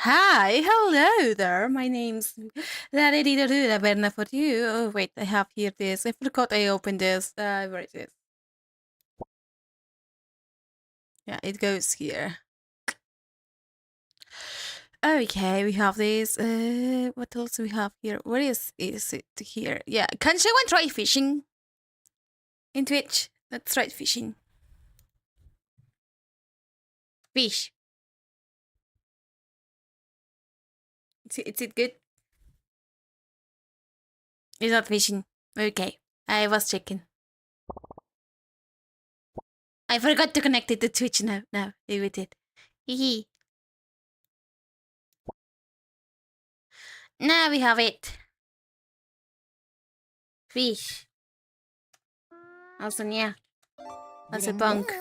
Hi, hello there. My name's Raverna for you. Oh wait, I have here this. I forgot I opened this. Where is it? Yeah, it goes here. Okay, we have this. What else we have here? Where is it here? Yeah, can someone try fishing in Twitch? Let's try fishing. Fish. Is it good? It's not fishing. Okay, I was checking. I forgot to connect it to Twitch now. Now, we did. Hee. Now we have it. Fish. Also, yeah. That's a punk.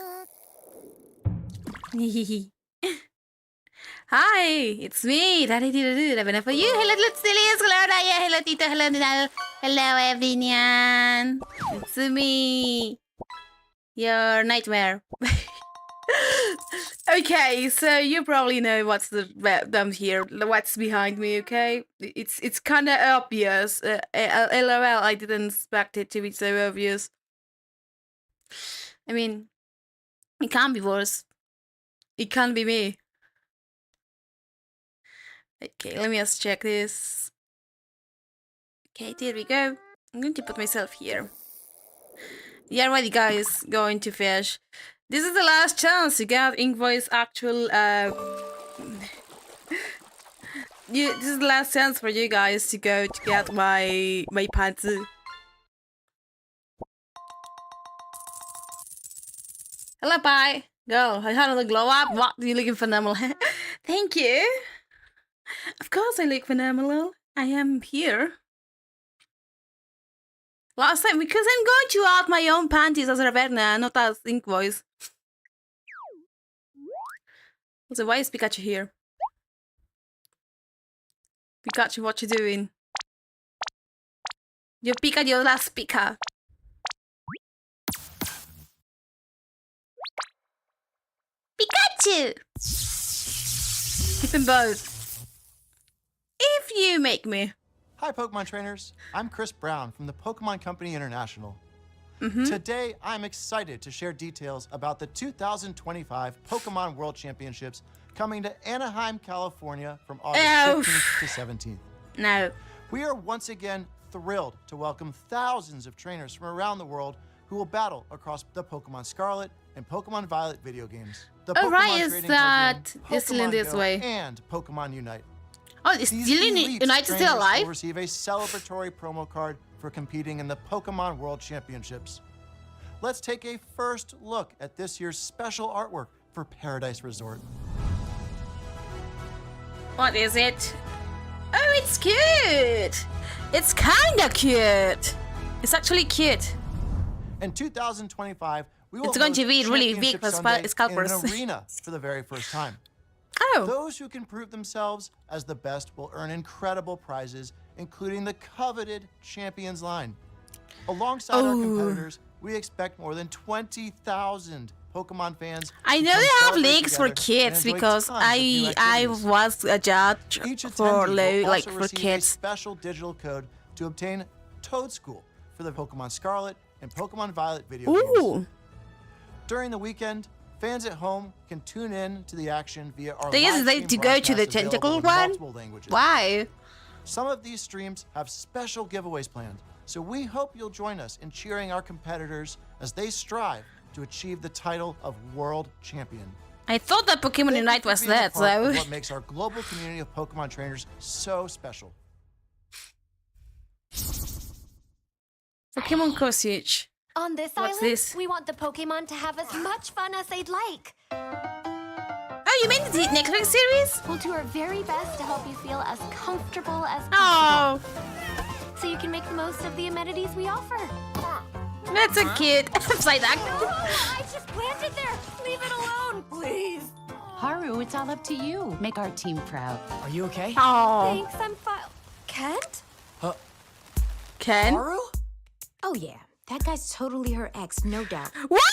Hi, it's me. Raverna for you. Hello, little sillies. Hello, Raya. Hello, Tito. Hello, everyone. It's me. Your nightmare. Okay, so you probably know what's down here, what's behind me. Okay, it's kind of obvious. LOL, I didn't expect it to be so obvious. I mean, it can't be worse. It can't be me. Okay, let me just check this. Okay, there we go. I'm going to put myself here. Yeah, ready, guys. Going to fish. This is the last chance to get Inkvoice actual. This is the last chance for you guys to go to get my pants. Hello, bye. Girl, I had a glow up. What? You're looking phenomenal. Thank you. Of course I look phenomenal. I am here. Last time, because I'm going to add my own panties as Raverna, not as Inkvoice. So why is Pikachu here? Pikachu, what you doing? You Pika, your last Pika. Pikachu! Keep them both. If you make me. Hi, Pokemon trainers. I'm Chris Brown from the Pokemon Company International. Today, I'm excited to share details about the 2025 Pokemon World Championships coming to Anaheim, California from August 15th to 17th. No. We are once again thrilled to welcome thousands of trainers from around the world who will battle across the Pokemon Scarlet and Pokemon Violet video games. The Pokemon right, is Trading that Card Game, this Pokemon Go, way? And Pokemon Unite. Oh, is Unite still alive? Will receive a celebratory promo card for competing in the Pokemon World Championships. Let's take a first look at this year's special artwork for Paradise Resort. What is it? Oh, it's cute! It's kinda cute! It's actually cute. In 2025, we will It's going to be host really big Championship for Sunday scalpers. in an arena for the very first time. Oh. Those who can prove themselves as the best will earn incredible prizes, including the coveted Champions line. Alongside our competitors, we expect more than 20,000 Pokemon fans. I know they have leagues for kids because I was a judge for for kids. A special digital code to obtain Toad School for the Pokemon Scarlet and Pokemon Violet video games. During the weekend, fans at home can tune in to the action via our live stream to go to the broadcast tentacle available in one? multiple languages. Why? Some of these streams have special giveaways planned, so we hope you'll join us in cheering our competitors as they strive to achieve the title of World Champion. I thought that Pokemon Unite was that, so. What makes our global community of Pokemon trainers so special. Pokemon Kosich. On this What's island, this? we want the Pokemon to have as much fun as they'd like. Oh, you mean the Netflix series? We'll do our very best to help you feel as comfortable as Oh, possible, so you can make the most of the amenities we offer. that's a cute. Upside down. I just planted there. Leave it alone, please. Haru, it's all up to you. Make our team proud. Are you okay? Oh, Thanks, I'm fine. Kent? Ken? Haru? Oh yeah, that guy's totally her ex, no doubt. What?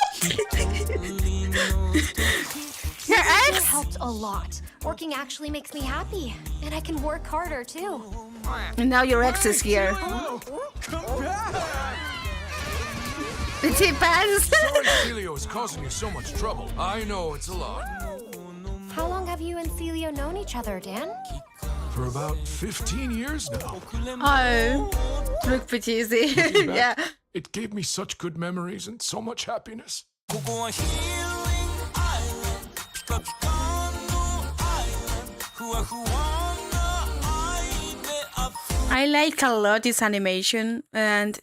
Your ex? helped a lot. Working actually makes me happy, and I can work harder too. And now your ex is here. The T-Pants. Sorry Celio is causing you so much trouble. I know it's a lot. How long have you and Celio known each other, Dan? For about 15 years now. Oh, look pretty easy. Yeah. It gave me such good memories and so much happiness. I like a lot this animation, and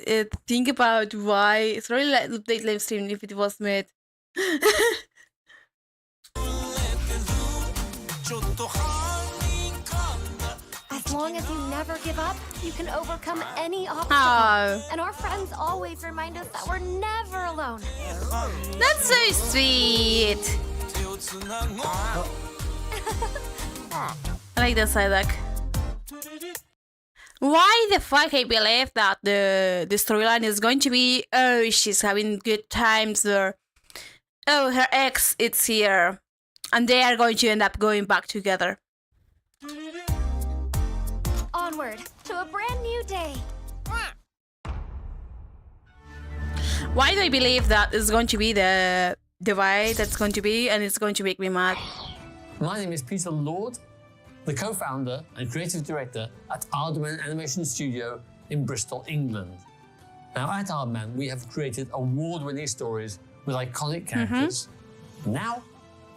think about why it's really like the update live stream if it was made. As long as you never give up, you can overcome any obstacle. Oh, And our friends always remind us that we're never alone. that's so sweet. I like the Psyduck. Why the fuck I believe that the storyline is going to be, oh, she's having good times there. Oh, her ex, it's here. And they are going to end up going back together. Onward to a brand new day. Why do I believe that is going to be the way that's going to be, and it's going to make me mad? My name is Peter Lord, the co-founder and creative director at Aardman Animation Studio in Bristol, England. Now at Aardman, we have created award-winning stories with iconic characters. Now,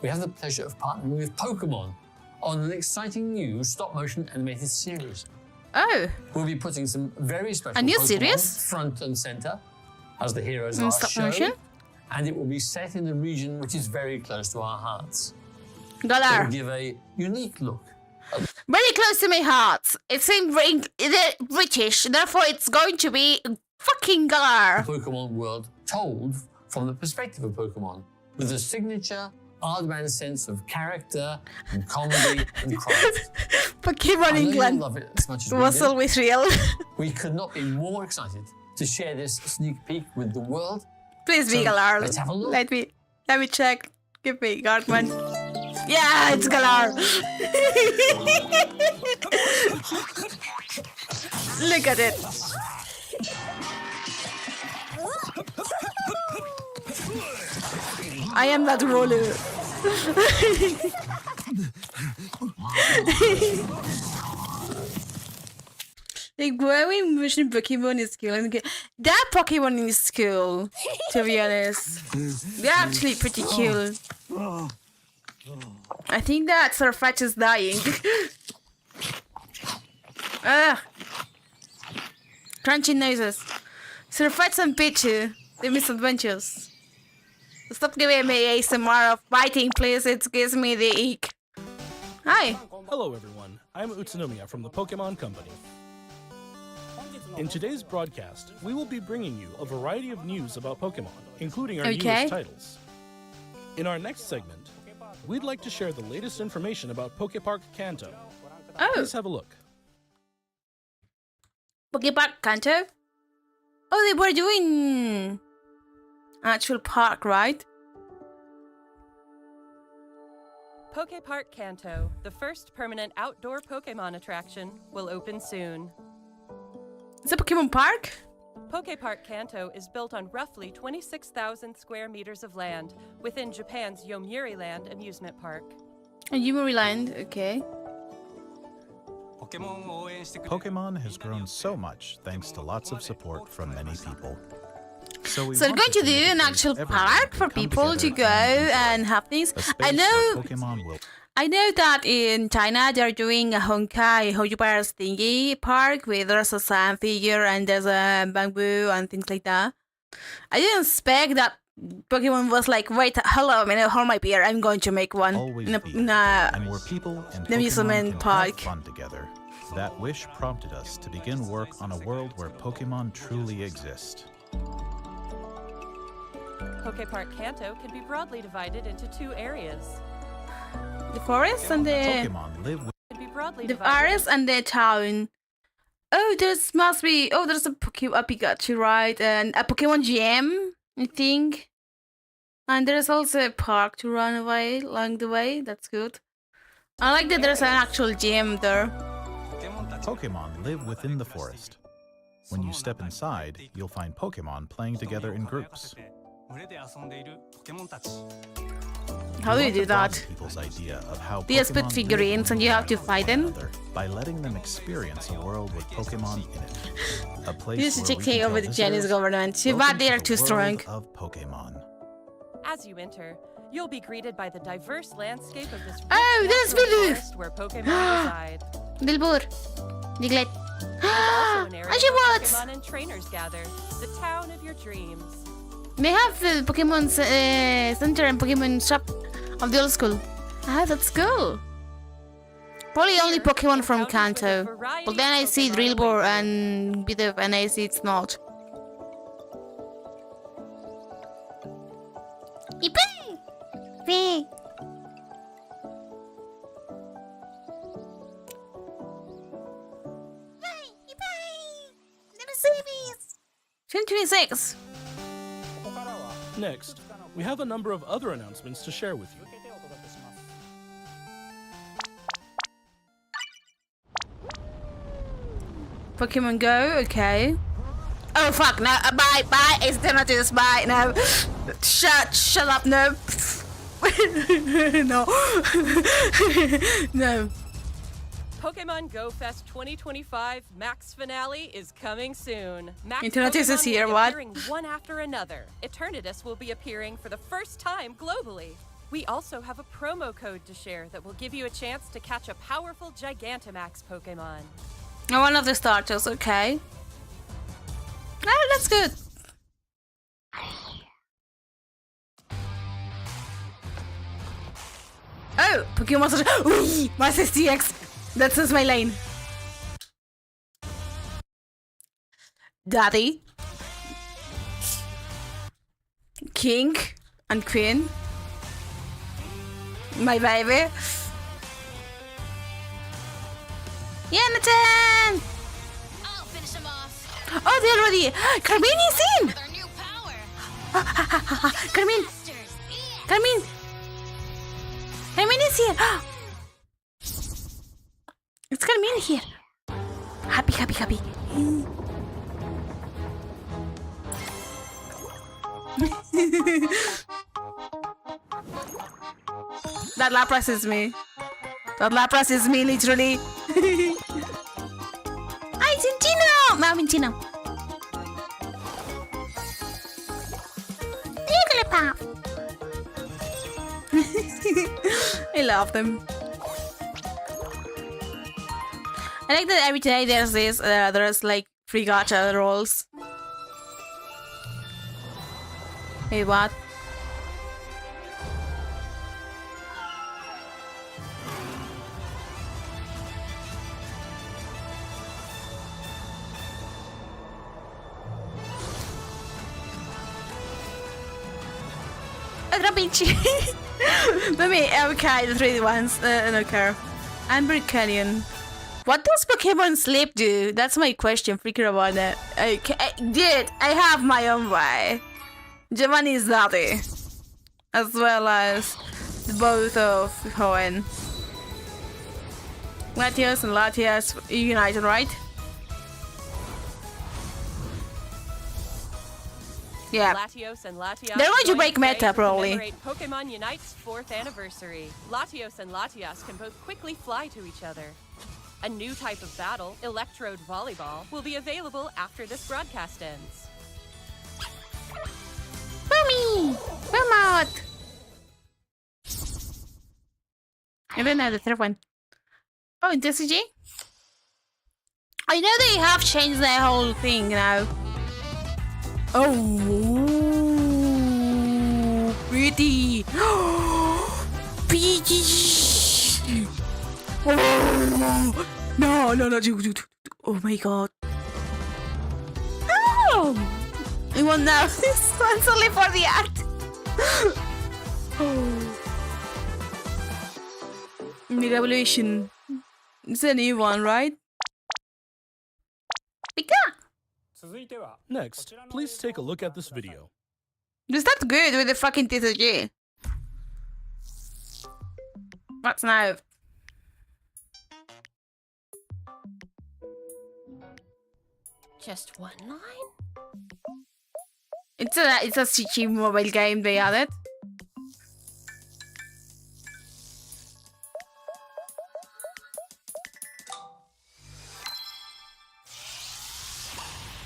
we have the pleasure of partnering with Pokemon on an exciting new stop-motion animated series. Oh, We'll be putting some very special A new Pokemon series? front and center as the heroes of In our stop show. motion? And it will be set in a region which is very close to our hearts. It will Galar. give a unique look. Very close to my heart. It's in British, therefore it's going to be fucking Galar. Pokemon world told from the perspective of Pokemon, with a signature Aardman sense of character and comedy and craft. Pokemon I know you'll England love it as much as we was do. always real. We could not be more excited to share this sneak peek with the world. Please be So, Galar. let's have a look. Let me check. Give me Gartman. Yeah, it's Galar. Look at it. I am that roller. Like, growing motion Pokemon is cool. And that Pokemon is cool, to be honest. They're actually pretty cool. I think that Surfetch is dying. Ugh. Crunchy noises. Surfetch and Pichu, the misadventures. Stop giving me ASMR of biting, please. It gives me the ick. Hi. Hello everyone, I'm Utsunomiya from the Pokemon Company. In today's broadcast, we will be bringing you a variety of news about Pokemon, including our Okay. newest titles. In our next segment, we'd like to share the latest information about Pokepark Kanto. Oh, Please have a look. Pokepark Kanto? Oh, they were doing actual park, right? Pokepark Kanto, the first permanent outdoor Pokemon attraction, will open soon. It's a Pokemon park? Pokepark Kanto is built on roughly 26,000 square meters of land within Japan's Yomiuri Land amusement park. A Yumuri Land, okay. Pokemon has grown so much thanks to lots of support from many people. So So they're going to do an actual park for people to go and have things. I know that in China they're doing a Honkai Hojobaras thingy park where there's a sand figure and there's a bamboo and things like that. I didn't expect that Pokemon was like, wait, hello, hold my beer, I'm going to make one always in a, be, in a and where people and the Pokemon amusement can park. have fun together. That wish prompted us to begin work on a world where Pokemon truly exist. Pokepark Kanto can be broadly divided into two areas. The forest and the Pokemon live Can be broadly the divided. forest and the town. Oh, there's must be. Oh, there's a Pikachu, right? And a Pokemon gym, I think. And there's also a park to run away along the way. That's good. I like that there's an actual gym there. Pokemon live within the forest. When you step inside, you'll find Pokemon playing together in groups. How do you do that? People's idea of how They just put Pokemon figurines and you have to fight them? by letting them experience a world with Pokemon in it. A place You should where we take can over tell the Chinese visitors, government. Too "Welcome bad they to are the too strong. world of Pokemon." As you enter, you'll be greeted by the diverse landscape of this rich Oh, there's natural Billy! forest where Pokemon reside. Bilbur. Diglett. Also an area where Ajiwats! Pokemon and trainers gather, the town of your dreams. They have the Pokemon Center and Pokemon Shop of the old school. Ah, that's cool. Probably only Pokemon from Kanto. But then I see Drillbur and Bidoof and I see it's not. Yippee! Yippee! Little babies! 2026! Next, we have a number of other announcements to share with you. Pokemon Go, okay. Oh fuck, no, bye, it's not this, bye, no. Shut up, no. No. No. Pokemon Go Fest 2025 Max Finale is coming soon. Max Eternatus is Pokemon here, will be what? appearing one after another. Eternatus will be appearing for the first time globally. We also have a promo code to share that will give you a chance to catch a powerful Gigantamax Pokemon. One of the starters, okay. Oh, that's good. Oh, Pokemon Center. Wee! My STX. That's my lane. Daddy. King and Queen. My baby. Yanatan! I'll finish him off. Oh, they already. Carmine is in! With our new power. Carmine! Masters, yeah. Carmine! Carmine is here! It's Carmine here! Happy. That Lapras is me. That Lapras is me, literally. Ay, Centino! No, Centino. I love them. I like that every day there's this, there's like free gacha rolls. Wait, what? Let me okay, the 3D ones. I don't care. Amber Canyon. What does Pokemon Sleep do? That's my question. Freaking about that. I have my own way. Giovanni is naughty, as well as both of Hoenn. Latios and Latias united, right? Yeah. Latios and Latias They're going to join break today meta, to probably. commemorate Pokemon Unite's 4th anniversary. Latios and Latias can both quickly fly to each other. A new type of battle, Electrode Volleyball, will be available after this broadcast ends. Boomy! Boom out! I don't know the third one. Oh, in TCG? I know they have changed their whole thing now. Oh, pretty. Pretty. Oh, no. Oh my god. Oh, I want now. This one's only for the act. Oh. The Revolution. It's a new one, right? Pika! Next, please take a look at this video. Is that good with the fucking TCG? What's now? Just one line? It's a CG mobile game they added.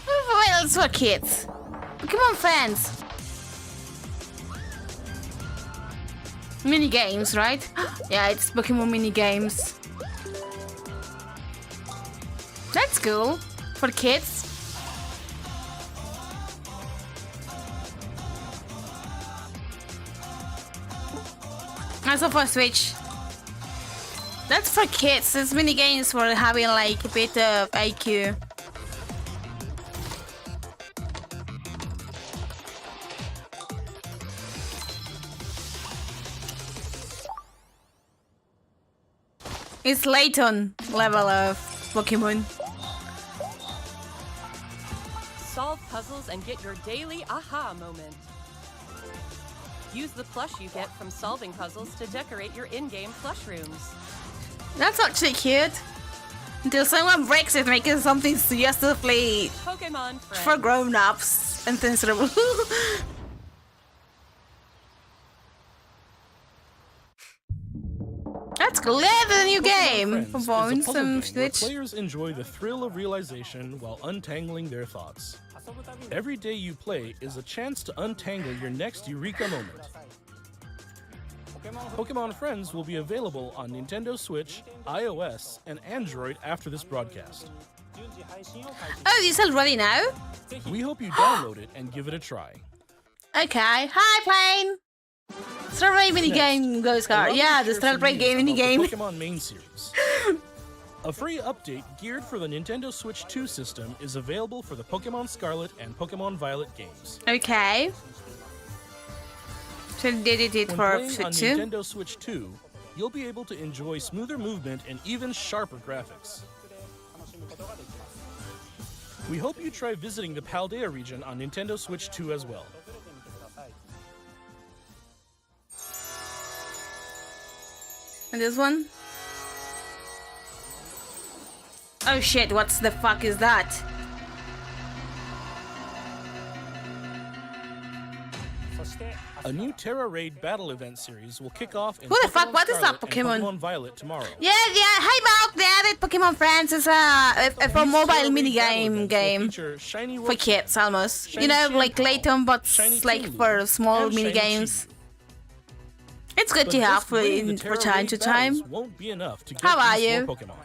Well, it's for kids. Pokemon fans. Mini games, right? Yeah, it's Pokemon mini games. That's cool for kids. Also for Switch. That's for kids. It's mini games for having like a bit of IQ. It's Layton level of Pokemon. Solve puzzles and get your daily aha moment. Use the plush you get from solving puzzles to decorate your in-game plush rooms. That's actually cute. Until someone breaks it, making something suggestively Pokemon friends. for grown-ups and sensible. That's cool. Yeah, the new game for phones and Switch. Players enjoy the thrill of realization while untangling their thoughts. Every day you play is a chance to untangle your next eureka moment. Pokemon Friends will be available on Nintendo Switch, iOS, and Android after this broadcast. Oh, it's already now? We hope you download it and give it a try. Okay. Hi, Plane! Strawberry minigame goes card. Yeah, the Strawberry game minigame. Pokemon main series. A free update geared for the Nintendo Switch 2 system is available for the Pokemon Scarlet and Pokemon Violet games. Okay. So they did it When for playing on Switch 2. Nintendo Switch 2, you'll be able to enjoy smoother movement and even sharper graphics. We hope you try visiting the Paldea region on Nintendo Switch 2 as well. And this one? Oh shit, what's the fuck is that? A new Terra Raid battle event series will kick off in Who the fuck? What is that Scarlet and Pokemon? Pokemon Violet tomorrow. Yeah, hi Mark, they added Pokemon Friends as a for mobile minigame game for kids almost. You know, like Layton, but like for small minigames. It's good to have for time to time. Won't be enough to get How are these you? more Pokemon.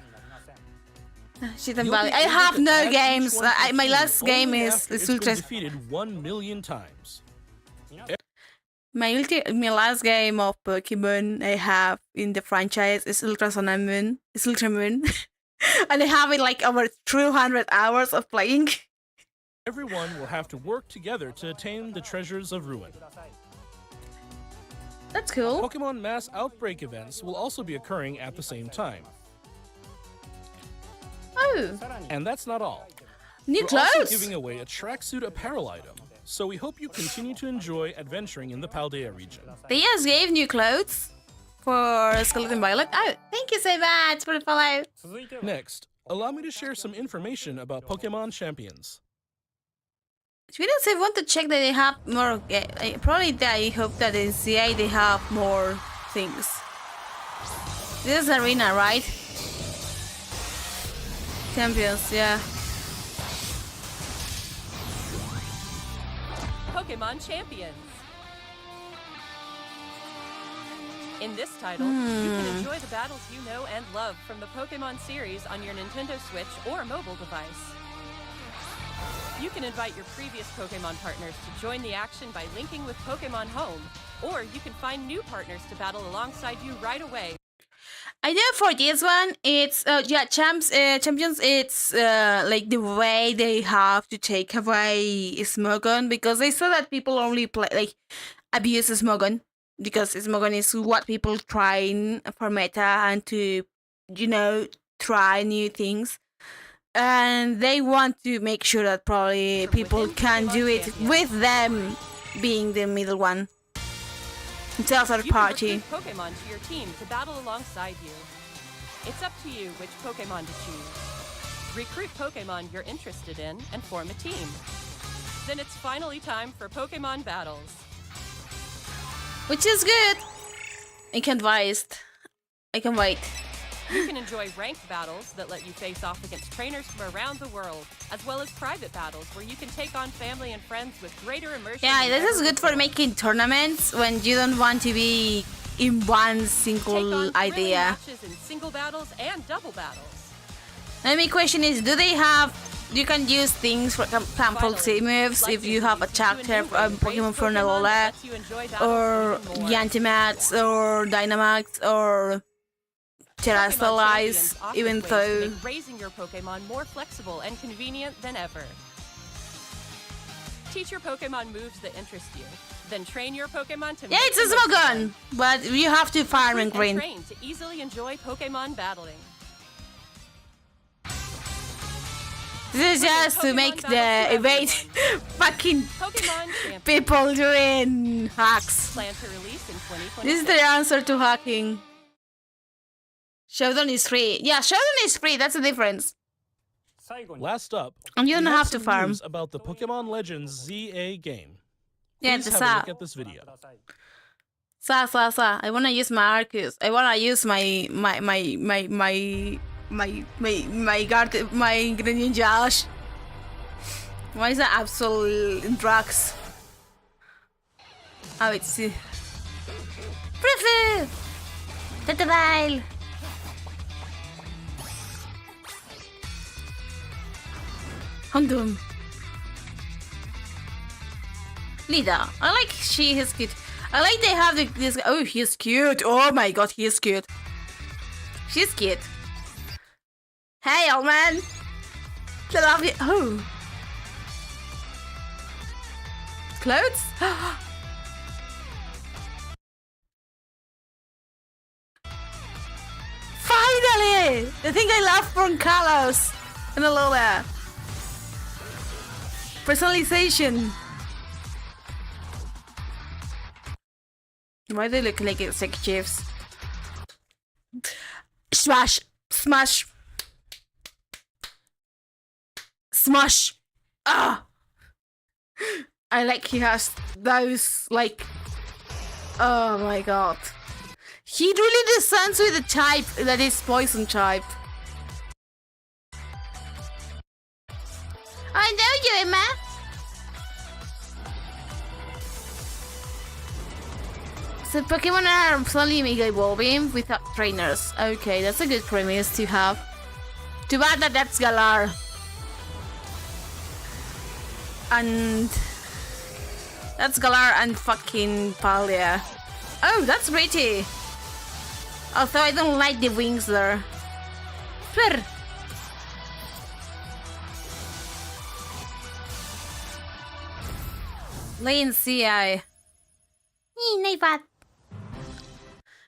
Shit, I have no games. My last game is Ultra. Defeated 1 million times. My last game of Pokemon I have in the franchise is Ultra Sun and Moon. It's Ultra Moon. And I have it like over 200 hours of playing. Everyone will have to work together to attain the treasures of Ruin. That's cool. Pokemon Mass Outbreak events will also be occurring at the same time. Oh. And that's not all. New We're clothes. also giving away a tracksuit apparel item, so we hope you continue to enjoy adventuring in the Paldea region. They just gave new clothes for Scarlet and Violet. Oh, thank you so much for the follow. Next, allow me to share some information about Pokemon Champions. We don't say want to check that they have more. Probably I hope that in CA they have more things. This is Arena, right? Champions, yeah. Pokemon Champions. In this title, you can enjoy the battles you know and love from the Pokemon series on your Nintendo Switch or mobile device. You can invite your previous Pokemon partners to join the action by linking with Pokemon Home, or you can find new partners to battle alongside you right away. I know for this one, it's champions. It's like the way they have to take away Smogon, because they saw that people only play like abuse Smogon, because Smogon is what people trying for meta and to, you know, try new things. And they want to make sure that probably people can do it with them being the middle one. It's a third You can party. recruit Pokemon to your team to battle alongside you. It's up to you which Pokemon to choose. Recruit Pokemon you're interested in and form a team. Then it's finally time for Pokemon battles. Which is good. I can't wait. I can wait. You can enjoy ranked battles that let you face off against trainers from around the world, as well as private battles where you can take on family and friends with greater immersion. Yeah, than this is ever good for before. making tournaments when you don't want to be in one Take single on thrilling idea. matches in single battles and double battles. And my question is, do they have... You can use things, for example, Finally, moves if you have a Legends introduces chapter you a new Pokemon raised from Pokemon Alola, that lets you enjoy battles or even more. Yantimax, or Dynamax, or Pokemon Terrastallize, Champions offers even ways to though... make raising your Pokemon more flexible and convenient than ever. Teach your Pokemon moves that interest you, then train your Pokemon to Yeah, make it's a the most of Smogon, them. but you have to farm and Recruit grind. train to easily enjoy Pokemon battling. This is just to Pokemon make the battles for evade fucking Pokemon Champions. people doing hacks. Plan to release in 2026. This is the answer to hacking. Showdown is free. Yeah, Showdown is free. That's the difference. Last up, And you don't we have to some farm. news about the Pokemon Legends ZA game. Yeah, Please it's have a a look at this video. Sa. I wanna use my Arceus. I wanna use my Greninja. Why is that absolute drugs? Oh, it's Prufu! Tatabail! Houndoom. Lida. I like she is cute. I like they have this. Oh, he's cute. Oh my god, he is cute. She's cute. Hey, old man. I love you. Oh. Clothes? Finally! The thing I love from Carlos and Alola. Personalization. Why do they look like executives? Smash! Smash! Smash! Ah! I like he has those, like... Oh my god. He really descends with a type that is poison type. I know you, Emma! So Pokemon are slowly mega evolving without trainers. Okay, that's a good premise to have. Too bad that that's Galar. And... That's Galar and fucking Palkia. Oh, that's pretty. Although I don't like the wings there. Swear. Lane CI. Not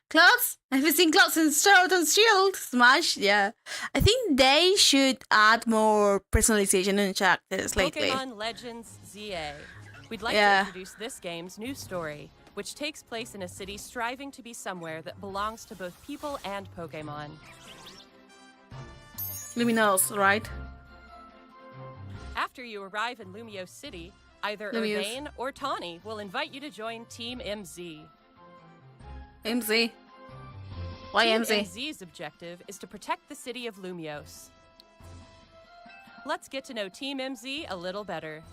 Clouds? Have you seen Clouds in Sword and Shield? Smash? Yeah. I think they should add more personalization in characters lately. Pokemon Legends ZA. We'd like Yeah. to introduce this game's new story, which takes place in a city striving to be somewhere that belongs to both people and Pokemon. Luminos, right? After you arrive in Lumiose City, either Lumiose. Urbane or Tawny will invite you to join Team MZ. MZ. Why Team MZ? MZ's objective is to protect the city of Lumiose. Let's get to know Team MZ a little better.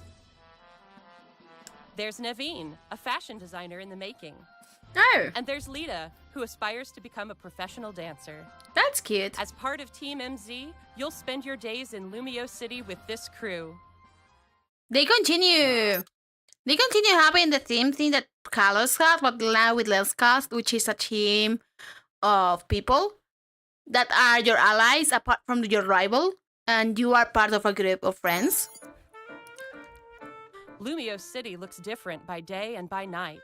There's Naveen, a fashion designer in the making. Oh, And there's Lita, who aspires to become a professional dancer. that's cute. As part of Team MZ, you'll spend your days in Lumiose City with this crew. They continue having the same thing that Carlos had, but now with Lens Cast, which is a team of people that are your allies apart from your rival, and you are part of a group of friends. Lumiose City looks different by day and by night.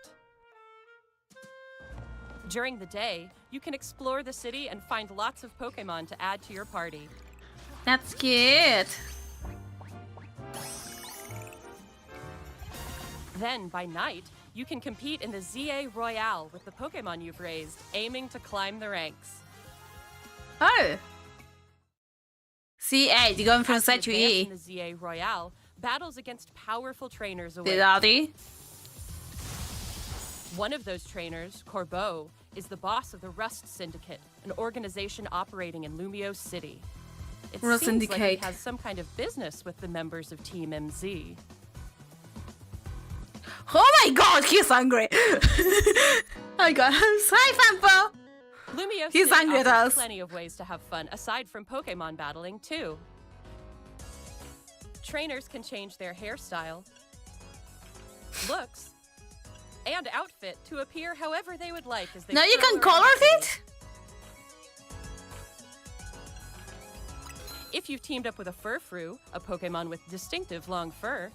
During the day, you can explore the city and find lots of Pokemon to add to your party. That's cute. Then, by night, you can compete in the ZA Royale with the Pokemon you've raised, aiming to climb the ranks. Oh. C8, you're going from As you set to advance E. in the ZA Royale, battles against powerful trainers await. Did Audi? One of those trainers, Corbeau, is the boss of the Rust Syndicate, an organization operating in Lumio City. It Rust seems like he Syndicate. has some kind of business with the members of Team MZ. Oh my god, he's angry! I got hi, Fanpo! Lumio He's City angry at offers us. plenty of ways to have fun aside from Pokemon battling, too. Trainers can change their hairstyle, looks, and outfit to appear however they would like as they Now you stroll can around color the city. fit? If you've teamed up with a Furfrou, a Pokemon with distinctive long fur,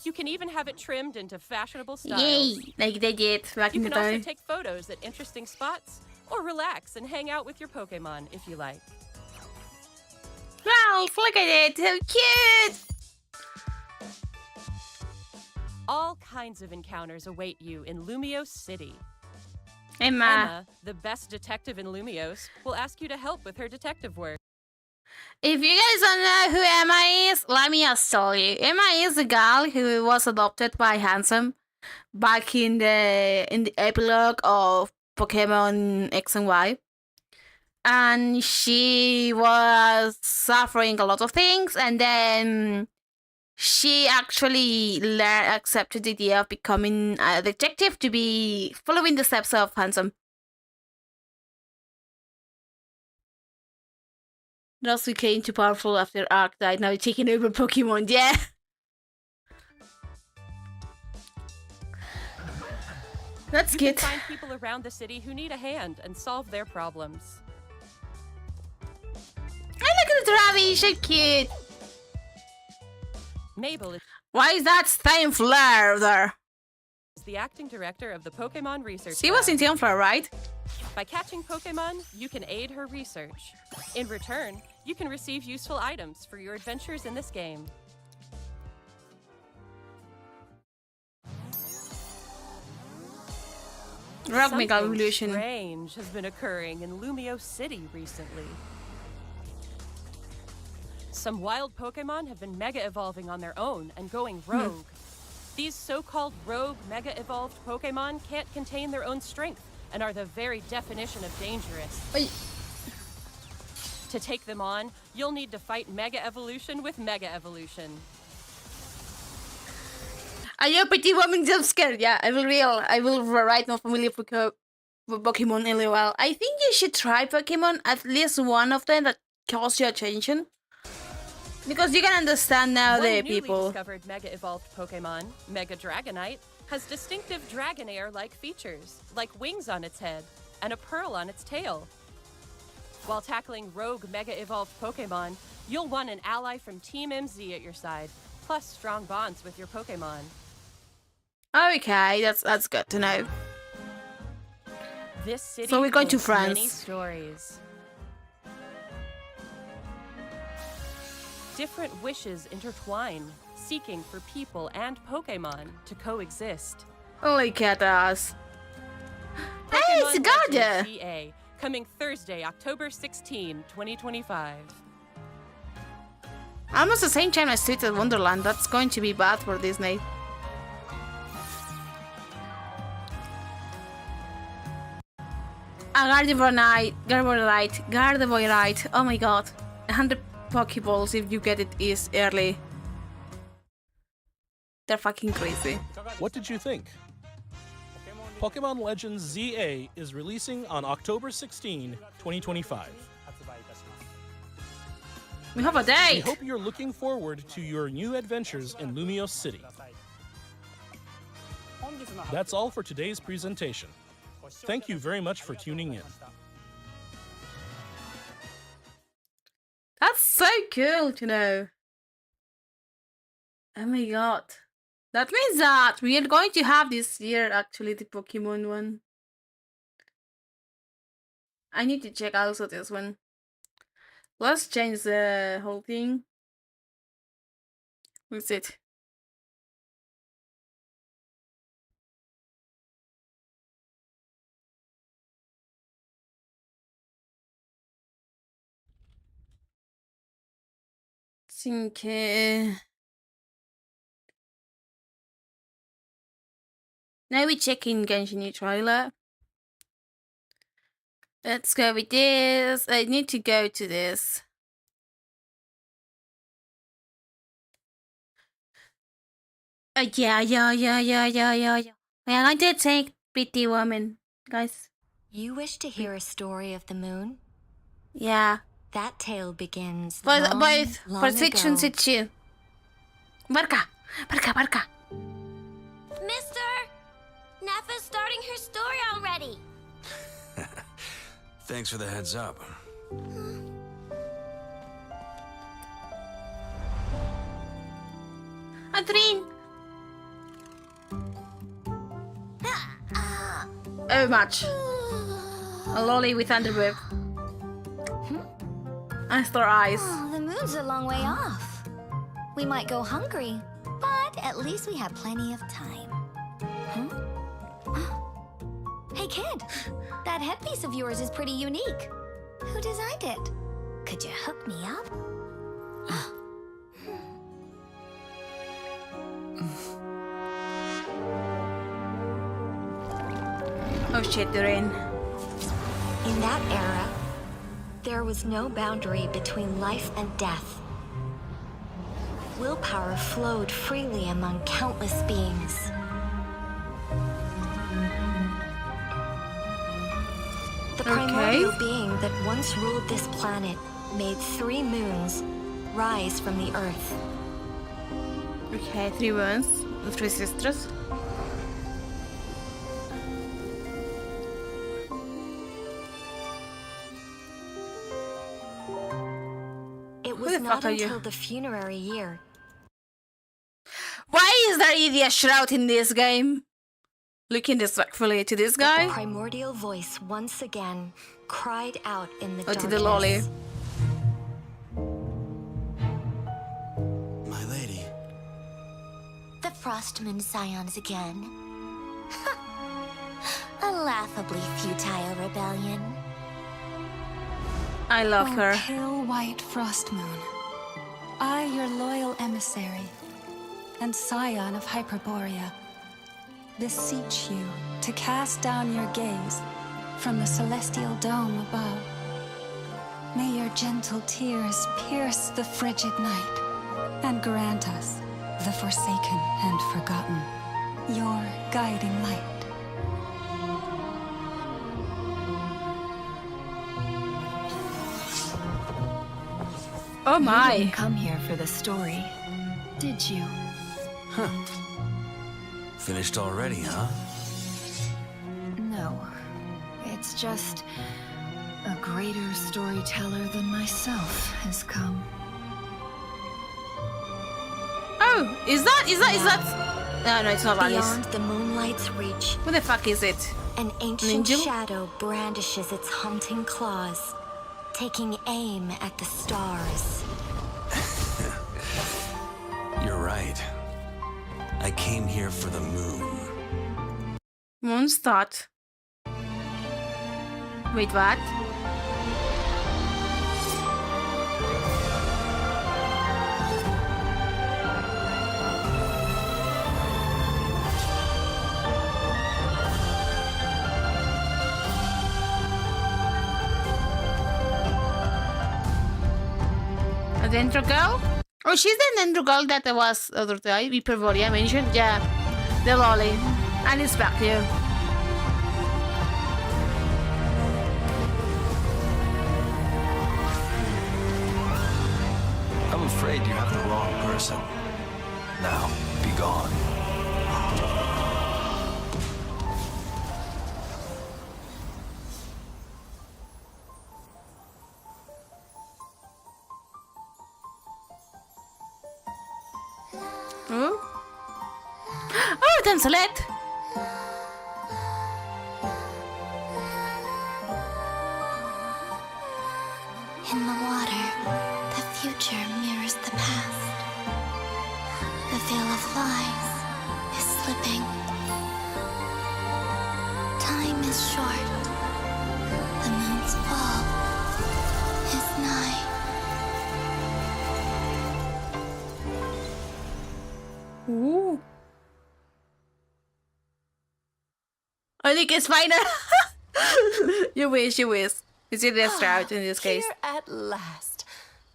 you can even have it trimmed into fashionable styles. Yay! Like they did back You in the can also day. take photos at interesting spots, or relax and hang out with your Pokemon if you like. Ralph, look at it! How cute! All kinds of encounters await you in Lumio City. Emma. Emma, the best detective in Lumios, will ask you to help with her detective work. If you guys don't know who Emma is, let me just tell you. Emma is a girl who was adopted by Handsome back in the epilogue of Pokemon X and Y. And she was suffering a lot of things, and then she actually accepted the idea of becoming a detective to be following the steps of Handsome. Thus became too powerful after Arc died, now taking over Pokemon, yeah! That's You good. can find people around the city who need a hand and solve their problems. Hey, look at the Ravi, so cute! Mabel is Why is that same flare there? the acting director of the Pokemon Research She was in Lab. Team right? By catching Pokemon, you can aid her research. In return, you can receive useful items for your adventures in this game. Rock Mega Something Evolution. strange has been occurring in Lumio City recently. Some wild Pokemon have been mega evolving on their own and going rogue. These so-called rogue mega evolved Pokemon can't contain their own strength and are the very definition of dangerous. Wait. To take them on, you'll need to fight Mega Evolution with Mega Evolution. Are you a pretty woman jump scared? Yeah, I will write no familiar Pokemon LOL. I think you should try Pokemon, at least one of them that calls your attention. Because you can understand now One the newly people. discovered Mega Evolved Pokemon, Mega Dragonite, has distinctive Dragonair-like features, like wings on its head and a pearl on its tail. While tackling rogue Mega Evolved Pokemon, you'll want an ally from Team MZ at your side, plus strong bonds with your Pokemon. Okay, that's good to know. This city So we're going to holds many France. stories. Different wishes intertwine, seeking for people and Pokemon to coexist. Look at us. Hey, it's Pokemon Garda! Legends GA, coming Thursday, October 16, 2025. Almost the same time as Twisted Wonderland. That's going to be bad for Disney. Gardevoir. Oh my god. 100 Pokeballs if you get it is early. They're fucking crazy. What did you think? Pokemon Legends ZA is releasing on October 16, 2025. We have a We date! hope you're looking forward to your new adventures in Lumio City. That's all for today's presentation. Thank you very much for tuning in. That's so cool to know. Oh my god. That means that we are going to have this year actually the Pokemon one. I need to check also this one. Let's change the whole thing. What's it? think. Now we check in Genshin new trailer. Let's go with this. I need to go to this. Yeah. Well, I did take Pretty Woman, guys. You wish to hear a story of the moon? Yeah. That tale begins Both long for section ago. situ. Barka. Mister! Neff is starting her story already. Thanks for the heads up. Adrien. Oh, much. A lolly with underwear. And star eyes. Oh, the moon's a long way off. We might go hungry, but at least we have plenty of time. Hey, kid. That headpiece of yours is pretty unique. Who designed it? Could you hook me up? Oh shit, they're in. In that era, there was no boundary between life and death. Willpower flowed freely among countless beings. The primordial being that once ruled this planet made 3 moons rise from the earth. Okay, 3 ones. The 3 sisters. It was not until the funerary year. Why is there even a shroud in this game? Looking disrespectfully to this guy. The primordial voice once again cried out in the darkness. To the lolly. My lady. The Frostmoon Scions again. A laughably futile rebellion. I love her. Pale white frost moon, I, your loyal emissary, and scion of Hyperborea, beseech you to cast down your gaze from the celestial dome above. May your gentle tears pierce the frigid night and grant us, the forsaken and forgotten, your guiding light. Oh my. You didn't come here for the story, did you? Huh. Finished already, huh? No. It's just a greater storyteller than myself has come. Oh, is that? No, it's not Alice. Beyond the moonlight's reach. What the fuck is it? An ancient shadow brandishes its haunting claws, taking aim at the stars. You're right. I came here for the moon. Mondstadt. Wait, what? The intro girl? Oh, she's the intro girl that was the other day. Hyperborea mentioned. Yeah, the lolly. And it's back here. I'm afraid you have the wrong person. Now, be gone. Oh, Tansalet! In the water, the future mirrors the past. The veil of lies is slipping. Time is short. The moon's fall is nigh. I think it's fine. You wish, you wish. Is it this route in this case? Here at last.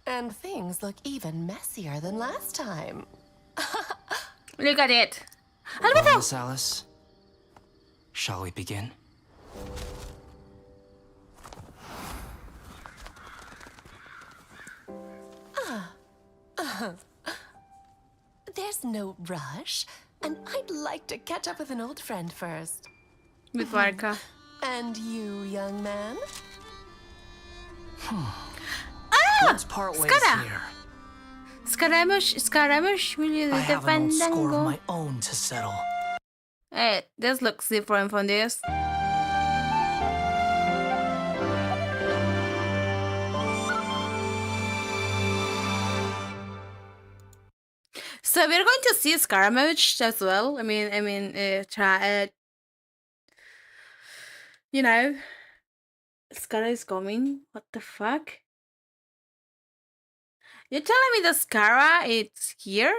And things look even messier than last time. Look at it. Well, Miss Alice, shall we begin? There's no rush, and I'd like to catch up with an old friend first. With Varka. And you, young man? Let's part ways here. Scaramouche, will you I have an old score of fandango? my own to settle. Hey, this looks different from this. So we're going to see Scaramouche as well. You know, Scara is coming. What the fuck? You're telling me the Scara is here?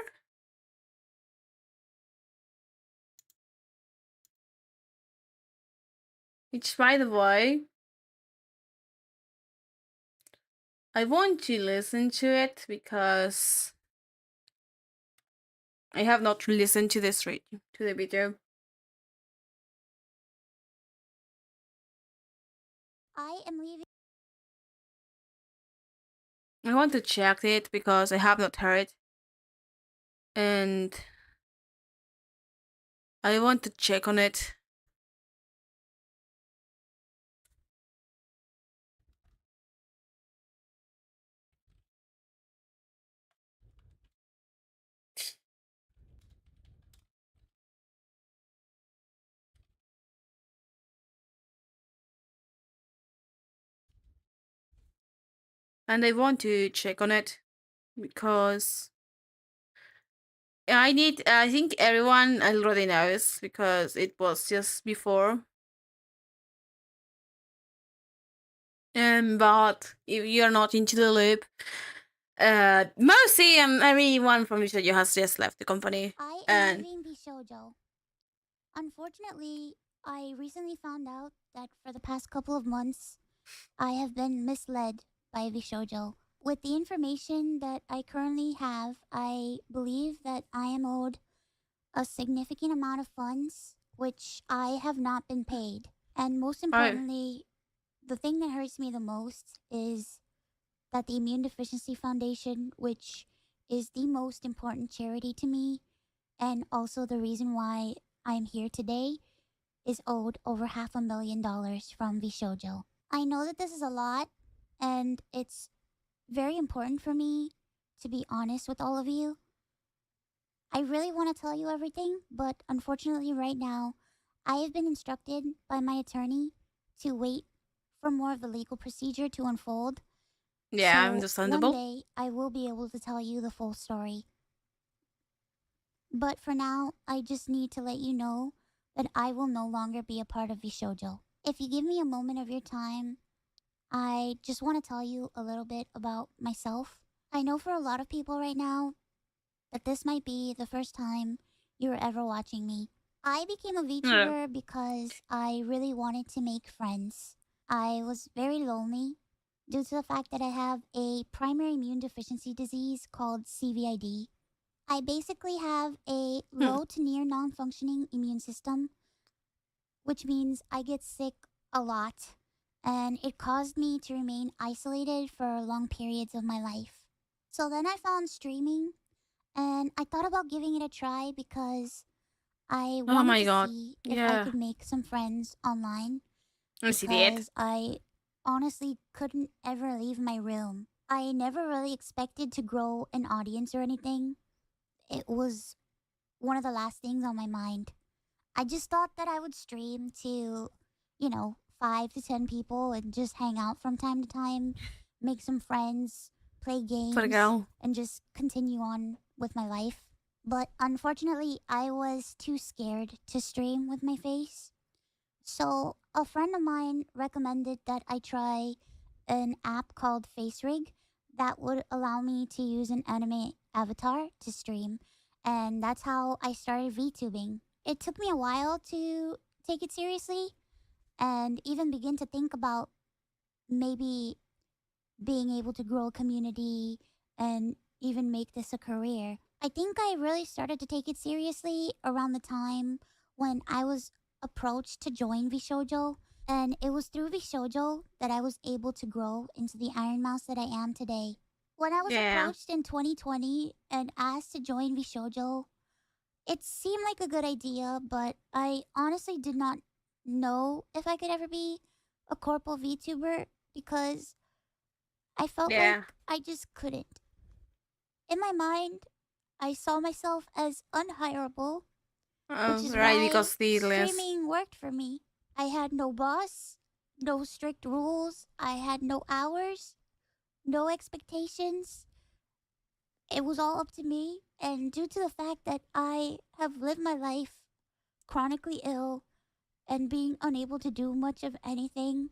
Which, by the way, I want to listen to it because I have not listened to this to the video. I am leaving. I want to check it because I have not heard, and I want to check on it. And I want to check on it because I think everyone already knows because it was just before. But if you're not into the loop, mostly everyone from Vshojo has just left the company. I am leaving Vshojo. Unfortunately, I recently found out that for the past couple of months, I have been misled by Vshojo. With the information that I currently have, I believe that I am owed a significant amount of funds, which I have not been paid. And most importantly, the thing that hurts me the most is that the Immune Deficiency Foundation, which is the most important charity to me, and also the reason why I'm here today, is owed over $500,000 from Vshojo. I know that this is a lot, and it's very important for me to be honest with all of you. I really want to tell you everything, but unfortunately right now, I have been instructed by my attorney to wait for more of the legal procedure to unfold. Yeah, So understandable. one day, I will be able to tell you the full story. But for now, I just need to let you know that I will no longer be a part of Vshojo. If you give me a moment of your time, I just want to tell you a little bit about myself. I know for a lot of people right now that this might be the first time you're ever watching me. I became a VTuber because I really wanted to make friends. I was very lonely due to the fact that I have a primary immune deficiency disease called CVID. I basically have a low to near non-functioning immune system, which means I get sick a lot, and it caused me to remain isolated for long periods of my life. So then I found streaming, and I thought about giving it a try because I wanted to see if I could make some friends online. Because I honestly couldn't ever leave my room. I never really expected to grow an audience or anything. It was one of the last things on my mind. I just thought that I would stream to, 5 to 10 people and just hang out from time to time, make some friends, play games, and just continue on with my life. But unfortunately, I was too scared to stream with my face. So a friend of mine recommended that I try an app called FaceRig that would allow me to use an anime avatar to stream. And that's how I started VTubing. It took me a while to take it seriously and even begin to think about maybe being able to grow a community and even make this a career. I think I really started to take it seriously around the time when I was approached to join Vshojo, and it was through Vshojo that I was able to grow into the Iron Mouse that I am today. When I was approached in 2020 and asked to join Vshojo, it seemed like a good idea, but I honestly did not know if I could ever be a corporal VTuber because I felt like I just couldn't. In my mind, I saw myself as unhireable, which is right, why because the streaming worked for me. I had no boss, no strict rules, I had no hours, no expectations. It was all up to me, and due to the fact that I have lived my life chronically ill and being unable to do much of anything,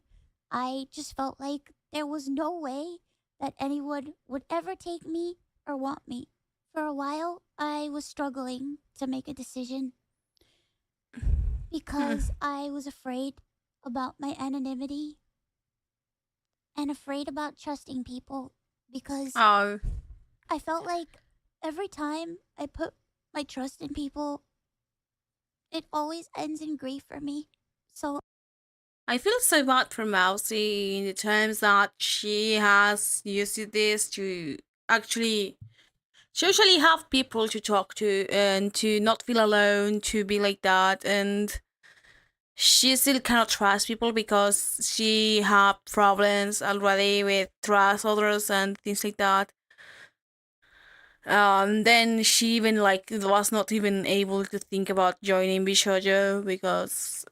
I just felt like there was no way that anyone would ever take me or want me. For a while, I was struggling to make a decision because I was afraid about my anonymity and afraid about trusting people because I felt like every time I put my trust in people, it always ends in grief for me. So I feel so bad for Mousy in the terms that she has used this to actually socially have people to talk to and to not feel alone, to be like that, and she still cannot trust people because she have problems already with trust others and things like that. Then she even like was not even able to think about joining Bishojo because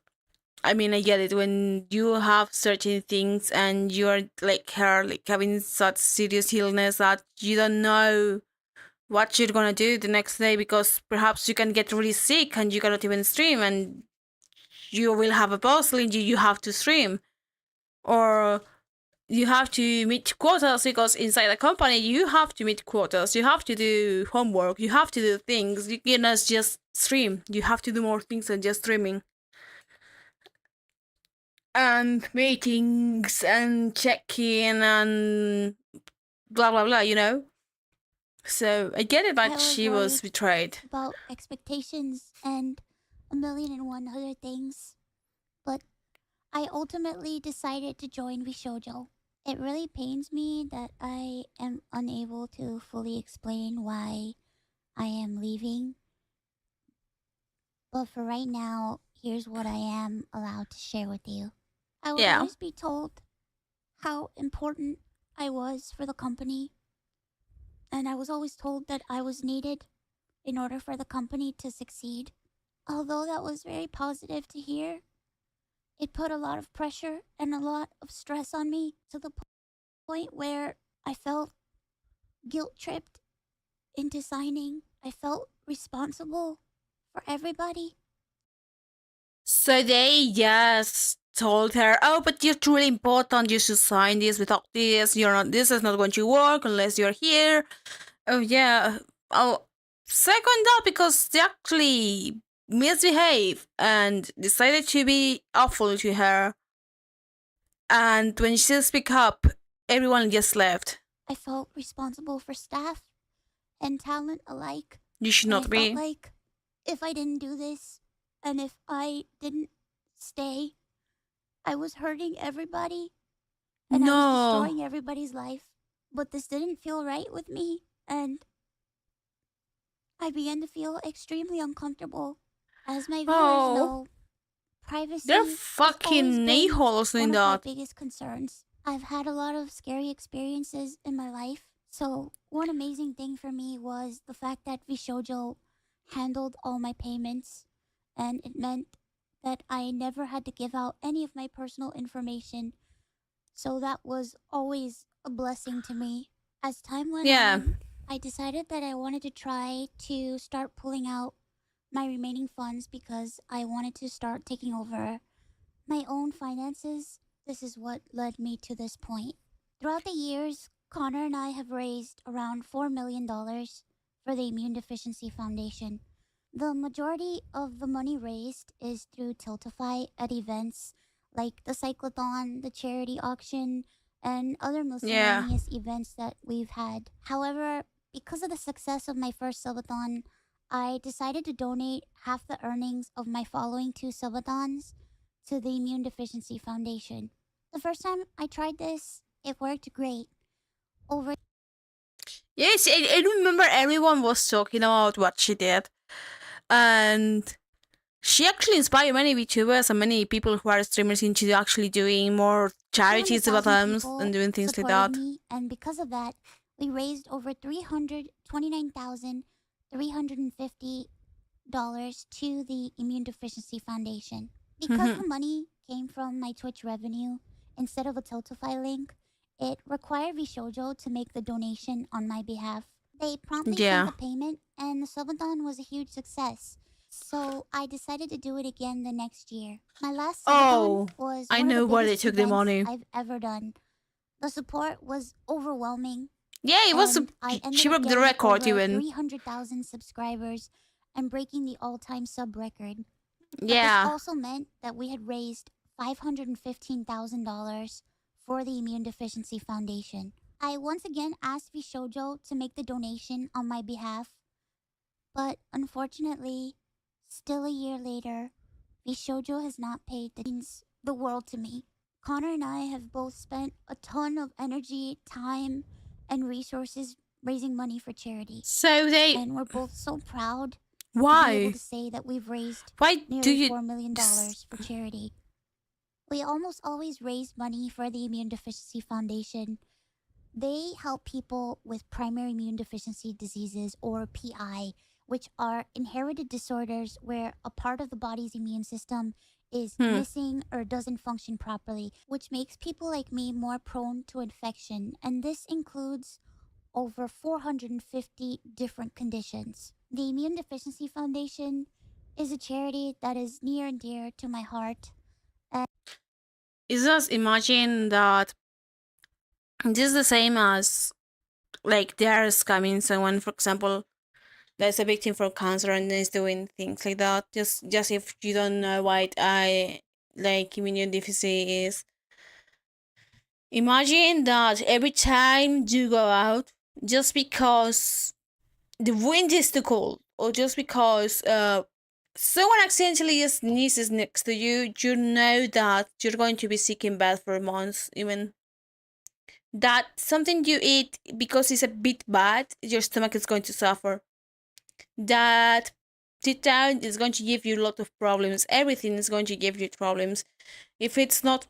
I mean I get it when you have certain things and you're like her like having such serious illness that you don't know what you're gonna do the next day because perhaps you can get really sick and you cannot even stream and you will have a boss telling you have to stream or you have to meet quotas because inside the company you have to meet quotas, you have to do homework, you have to do things, you cannot just stream, you have to do more things than just streaming and meetings and check-in and blah blah blah, you know. So I get it that she was betrayed about expectations and 1,000,001 other things, but I ultimately decided to join Vshojo. It really pains me that I am unable to fully explain why I am leaving. But for right now, here's what I am allowed to share with you. I would always be told how important I was for the company. And I was always told that I was needed in order for the company to succeed. Although that was very positive to hear, it put a lot of pressure and a lot of stress on me to the point where I felt guilt-tripped into signing. I felt responsible for everybody. So they just told her, oh, but you're truly important, you should sign this, without this, this is not going to work unless you're here. Oh yeah, I'll second that because they actually misbehaved and decided to be awful to her. And when she spoke up, everyone just left. I felt responsible for staff and talent alike. You should not be. I felt like if I didn't do this and if I didn't stay, I was hurting everybody and I was destroying everybody's life. But this didn't feel right with me, and I began to feel extremely uncomfortable. As my viewers know, privacy they're fucking a-holes in one of my that. biggest concerns. I've had a lot of scary experiences in my life, so one amazing thing for me was the fact that Vshojo handled all my payments, and it meant that I never had to give out any of my personal information, so that was always a blessing to me. As time went on, I decided that I wanted to try to start pulling out my remaining funds because I wanted to start taking over my own finances. This is what led me to this point. Throughout the years, Connor and I have raised around $4 million for the Immune Deficiency Foundation. The majority of the money raised is through Tiltify at events like the Cyclothon, the charity auction, and other miscellaneous events that we've had. However, because of the success of my first subathon, I decided to donate half the earnings of my following 2 subathons to the Immune Deficiency Foundation. The first time I tried this, it worked great. Yes, I remember everyone was talking about what she did. And she actually inspired many VTubers and many people who are streamers into actually doing more charities about them and doing things like that. Me, and because of that, we raised over $329,350 to the Immune Deficiency Foundation. Because the money came from my Twitch revenue instead of a Tiltify link, it required Vshojo to make the donation on my behalf. They promptly sent the payment, and the subathon was a huge success. So I decided to do it again the next year. My last subathon was I one know of the where they biggest took the money. I've ever done. The support was overwhelming. Yeah, it was. She broke the record even. 300,000 subscribers and breaking the all-time sub record. Yeah. This also meant that we had raised $515,000 for the Immune Deficiency Foundation. I once again asked Vshojo to make the donation on my behalf, but unfortunately, still a year later, Vshojo has not paid the world to me. Connor and I have both spent a ton of energy, time, and resources raising money for charity. And we're both so proud to be able to say that we've raised nearly $4 million for charity. We almost always raise money for the Immune Deficiency Foundation. They help people with primary immune deficiency diseases, or PI, which are inherited disorders where a part of the body's immune system is missing or doesn't function properly, which makes people like me more prone to infection. And this includes over 450 different conditions. The Immune Deficiency Foundation is a charity that is near and dear to my heart. It's just imagine that this is the same as like they're scamming someone, for example, that's a victim for cancer and is doing things like that. Just if you don't know what immune deficiency is. Imagine that every time you go out, just because the wind is too cold, or just because someone accidentally sneezes next to you, you know that you're going to be sick in bed for months, even. That something you eat because it's a bit bad, your stomach is going to suffer. That sit down is going to give you a lot of problems. Everything is going to give you problems. If it's not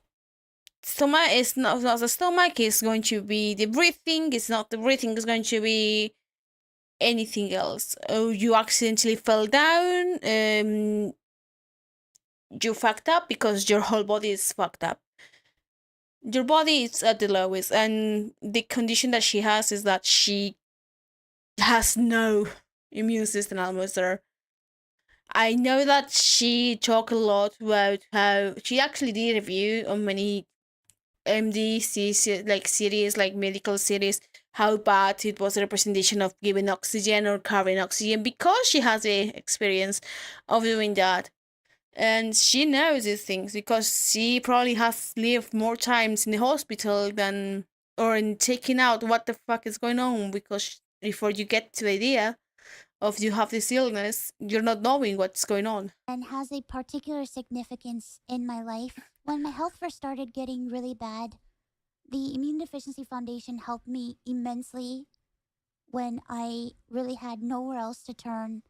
stomach, it's not the stomach, it's going to be the breathing. It's not the breathing, it's going to be anything else. Oh, you accidentally fell down. You fucked up because your whole body is fucked up. Your body is at the lowest, and the condition that she has is that she has no immune system almost there. I know that she talked a lot about how she actually did a review on many MDC series, like medical series, how bad it was the representation of giving oxygen or carrying oxygen, because she has the experience of doing that. And she knows these things because she probably has lived more times in the hospital than, or in taking out what the fuck is going on, because before you get to the idea of you have this illness, you're not knowing what's going on. And has a particular significance in my life. When my health first started getting really bad, the Immune Deficiency Foundation helped me immensely when I really had nowhere else to turn.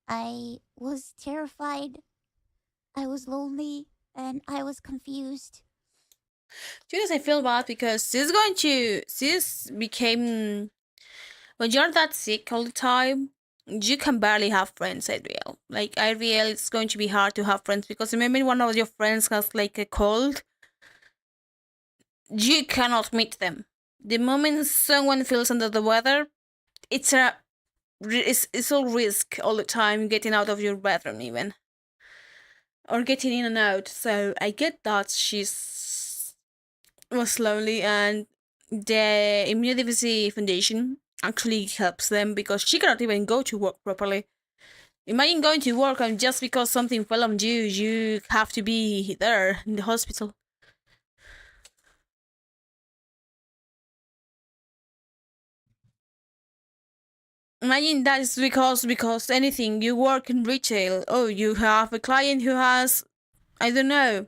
I was terrified, I was lonely, and I was confused. I feel bad because this became, when you're that sick all the time, you can barely have friends, IRL. Like, IRL, it's going to be hard to have friends because maybe one of your friends has like a cold, you cannot meet them. The moment someone feels under the weather, it's all risk all the time, getting out of your bedroom even. Or getting in and out. So I get that she's was lonely, and the Immunodeficiency Foundation actually helps them because she cannot even go to work properly. Imagine going to work and just because something fell on you, you have to be there in the hospital. Imagine that is because anything, you work in retail. Oh, you have a client who has, I don't know,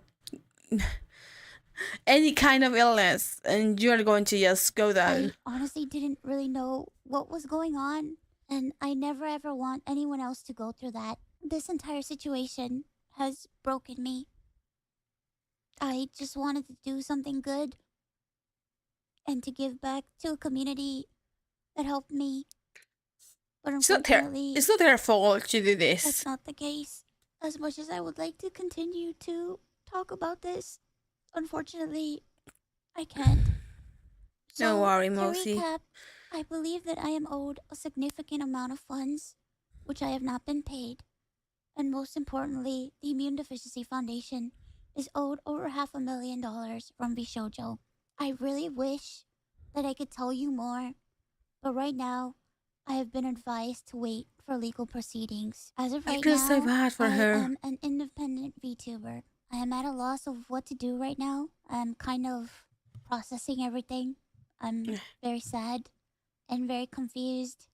any kind of illness, and you're going to just go down. I honestly didn't really know what was going on, and I never ever want anyone else to go through that. This entire situation has broken me. I just wanted to do something good and to give back to a community that helped me. But unfortunately, It's not their fault to do this. That's not the case. As much as I would like to continue to talk about this, unfortunately, I can't. Don't worry, To Mosi. recap, I believe that I am owed a significant amount of funds, which I have not been paid. And most importantly, the Immune Deficiency Foundation is owed over $500,000 from Vshojo. I really wish that I could tell you more, but right now, I have been advised to wait for legal proceedings. As of I right feel now, so bad for her. I am an independent VTuber. I am at a loss of what to do right now. I'm kind of processing everything. I'm very sad and very confused.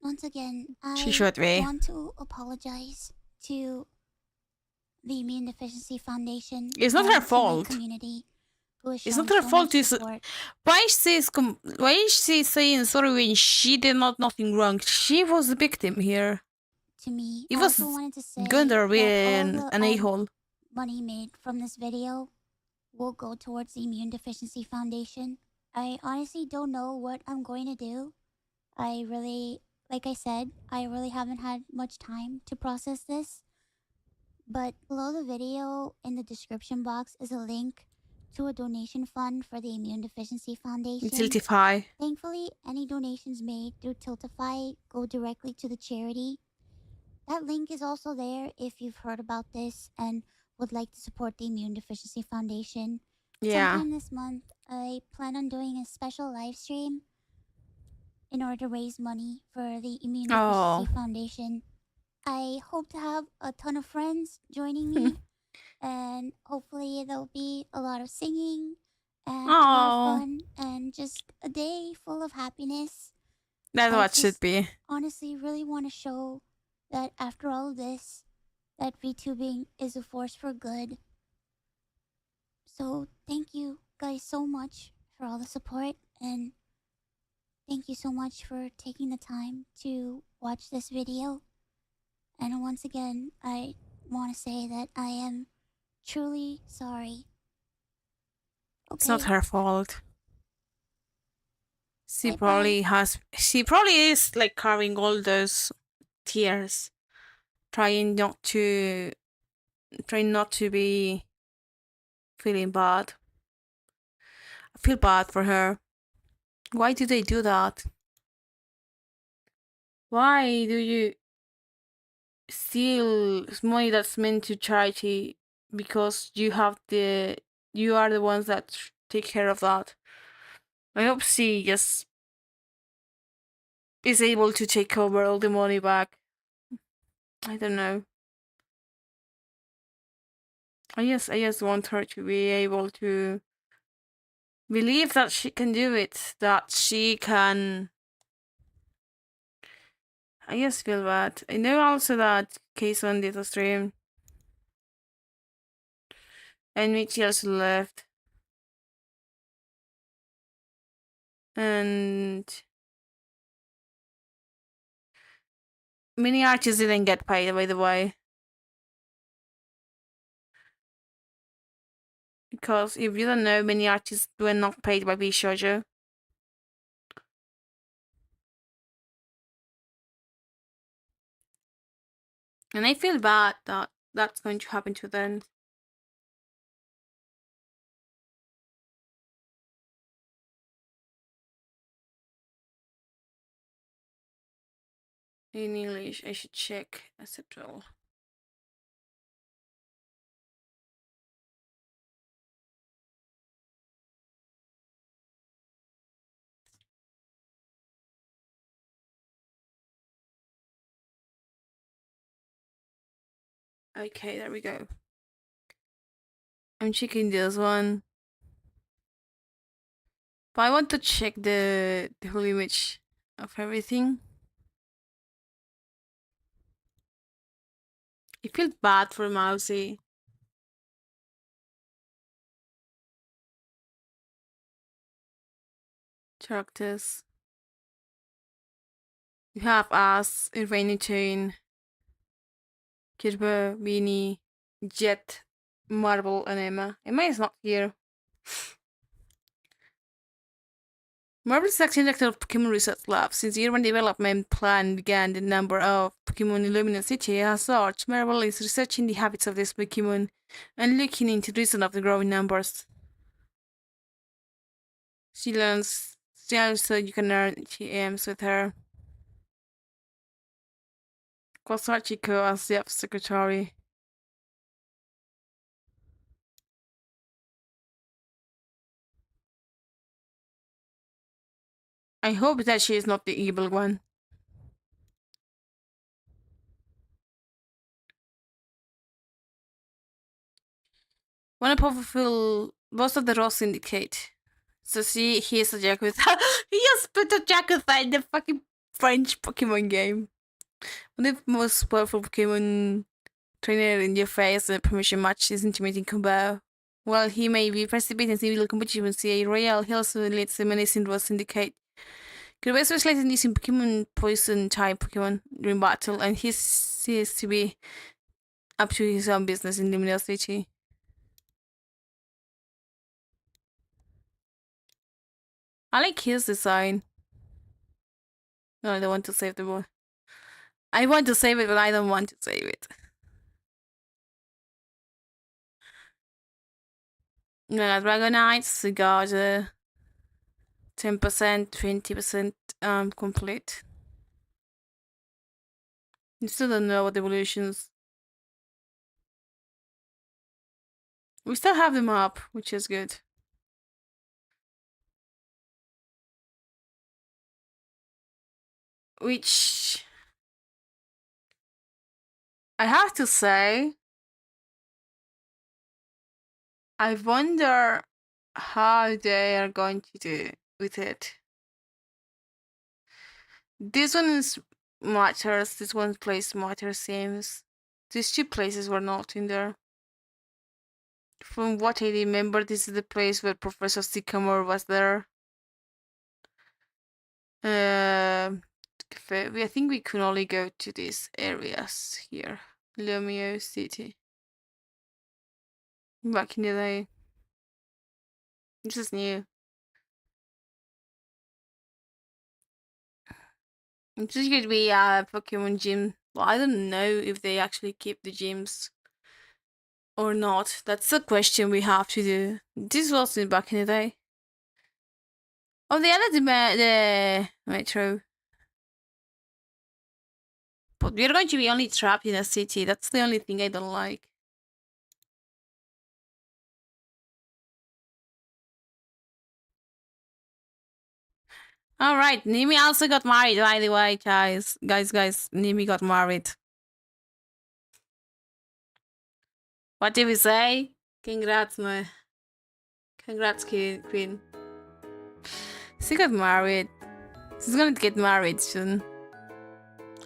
Once again, She I should be. want to apologize to the Immune Deficiency Foundation. It's not and her to my fault. community who has It's shown not her so fault. much It's support. why she's saying sorry when she did nothing wrong. She was the victim here. To me, It I was also wanted to say Gunther that being all the an a-hole. money made from this video will go towards the Immune Deficiency Foundation. I honestly don't know what I'm going to do. I really, like I said, I really haven't had much time to process this. But below the video in the description box is a link to a donation fund for the Immune Deficiency Foundation. Tiltify. Thankfully, any donations made through Tiltify go directly to the charity. That link is also there if you've heard about this and would like to support the Immune Deficiency Foundation. Yeah. Sometime this month, I plan on doing a special live stream in order to raise money for the Immune Deficiency Foundation. I hope to have a ton of friends joining me, and hopefully there'll be a lot of singing and a lot of fun and just a day full of happiness. That's I what just should be. honestly really want to show that after all of this, that VTubing is a force for good. So thank you guys so much for all the support, and thank you so much for taking the time to watch this video. And once again, I want to say that I am truly sorry. It's not her fault. She Bye-bye. probably is like carrying all those tears, trying not to be feeling bad. I feel bad for her. Why do they do that? Why do you steal money that's meant to charity because you are the ones that take care of that? I hope she just is able to take over all the money back. I don't know. I just want her to be able to believe that she can do it, that she can. I just feel bad. I know also that Kayson did a stream, and Michi also left, and many artists didn't get paid, by the way. Because if you don't know, many artists were not paid by Vshojo. And I feel bad that that's going to happen to them. In English, I should check accept all. Okay, there we go. I'm checking this one. But I want to check the whole image of everything. I feel bad for Mousy. Characters. You have us, Irvine Chain, Kirby, Beanie, Jet, Marble, and Emma. Emma is not here. Marble is actually director of Pokemon Research Lab. Since the urban development plan began, the number of Pokemon in Luminous City has surged. Marble is researching the habits of these Pokemon and looking into the reason of the growing numbers. She learns so you can earn GMs with her. Kwasachiko as the secretary. I hope that she is not the evil one. One powerful boss of the Raw Syndicate. So he is a Yakuza. He just put a Yakuza in the fucking French Pokemon game. One of the most powerful Pokemon trainer in your face and permission match is intimidating combo. While he may be participating in civil competition with CA Royale, he also leads the menacing Raw Syndicate. Kirby specializes in using Pokemon Poison type Pokemon during battle, and he seems to be up to his own business in Luminous City. I like his design. No, I don't want to save the boy. I want to save it, but I don't want to save it. No, Dragonites, we got 10%, 20% complete. You still don't know what evolutions. We still have them up, which is good. Which I have to say, I wonder how they are going to do with it. This one is matters, this one place matters seems. These two places were not in there. From what I remember, this is the place where Professor Sycamore was there. I think we can only go to these areas here. Lumio City. Back in the day. This is new. This is going to be a Pokemon gym. Well, I don't know if they actually keep the gyms or not. That's the question we have to do. This wasn't back in the day. Oh, they added the metro. But we're going to be only trapped in a city. That's the only thing I don't like. Alright, Nimi also got married, by the way, guys. Guys, Nimi got married. What did we say? Congrats, man. Congrats, Queen. She got married. She's gonna get married soon.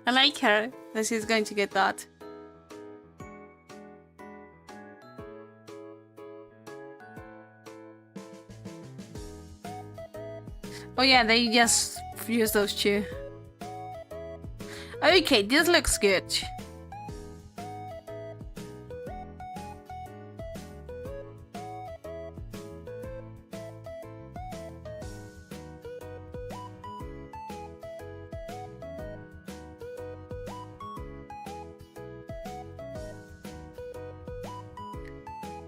I like her that she's going to get that. Oh yeah, they just use those two. Okay, this looks good.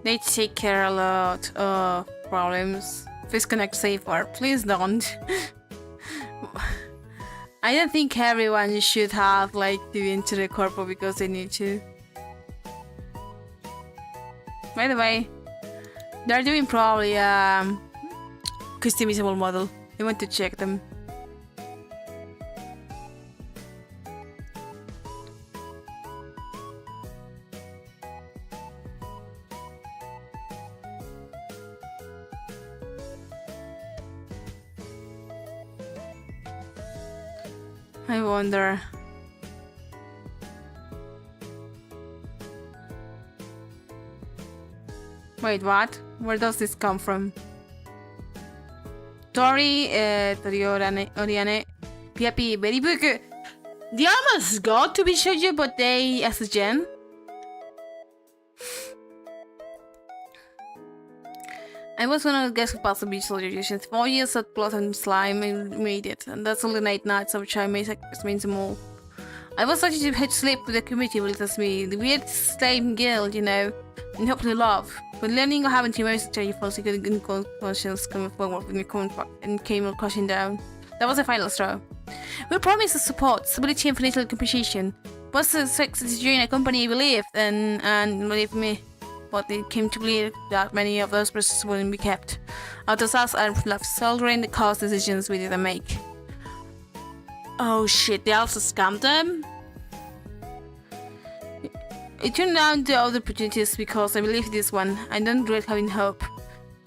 They take care a lot of problems. Please connect safer. Please don't. I don't think everyone should have like to enter the corpo because they need to. By the way, they're doing probably customizable model. I want to check them. I wonder. Wait, what? Where does this come from? Tori, Oriane, Piapi, Beribuku. They almost got to be Shoujo, but they as a gen. I was one of the guests who passed the beach solutions. 4 years at Blood and Slime and made it, and that's only 8 nights of which I made sacrifice them all. I was starting to head sleep with the community will test me, the weird slime guild, you know, and hopefully love. But learning or having to most tell you false good conscience coming forward with your comment and came crashing down. That was the final straw. We promised the support, stability and financial compensation. Was the sex to join a company I believed and believe me. But it came to clear that many of those processes wouldn't be kept. Out of us are left soldiering the cost decisions we didn't make. Oh shit, they also scammed them? It turned down the other opportunities because I believed this one. I don't regret having hope.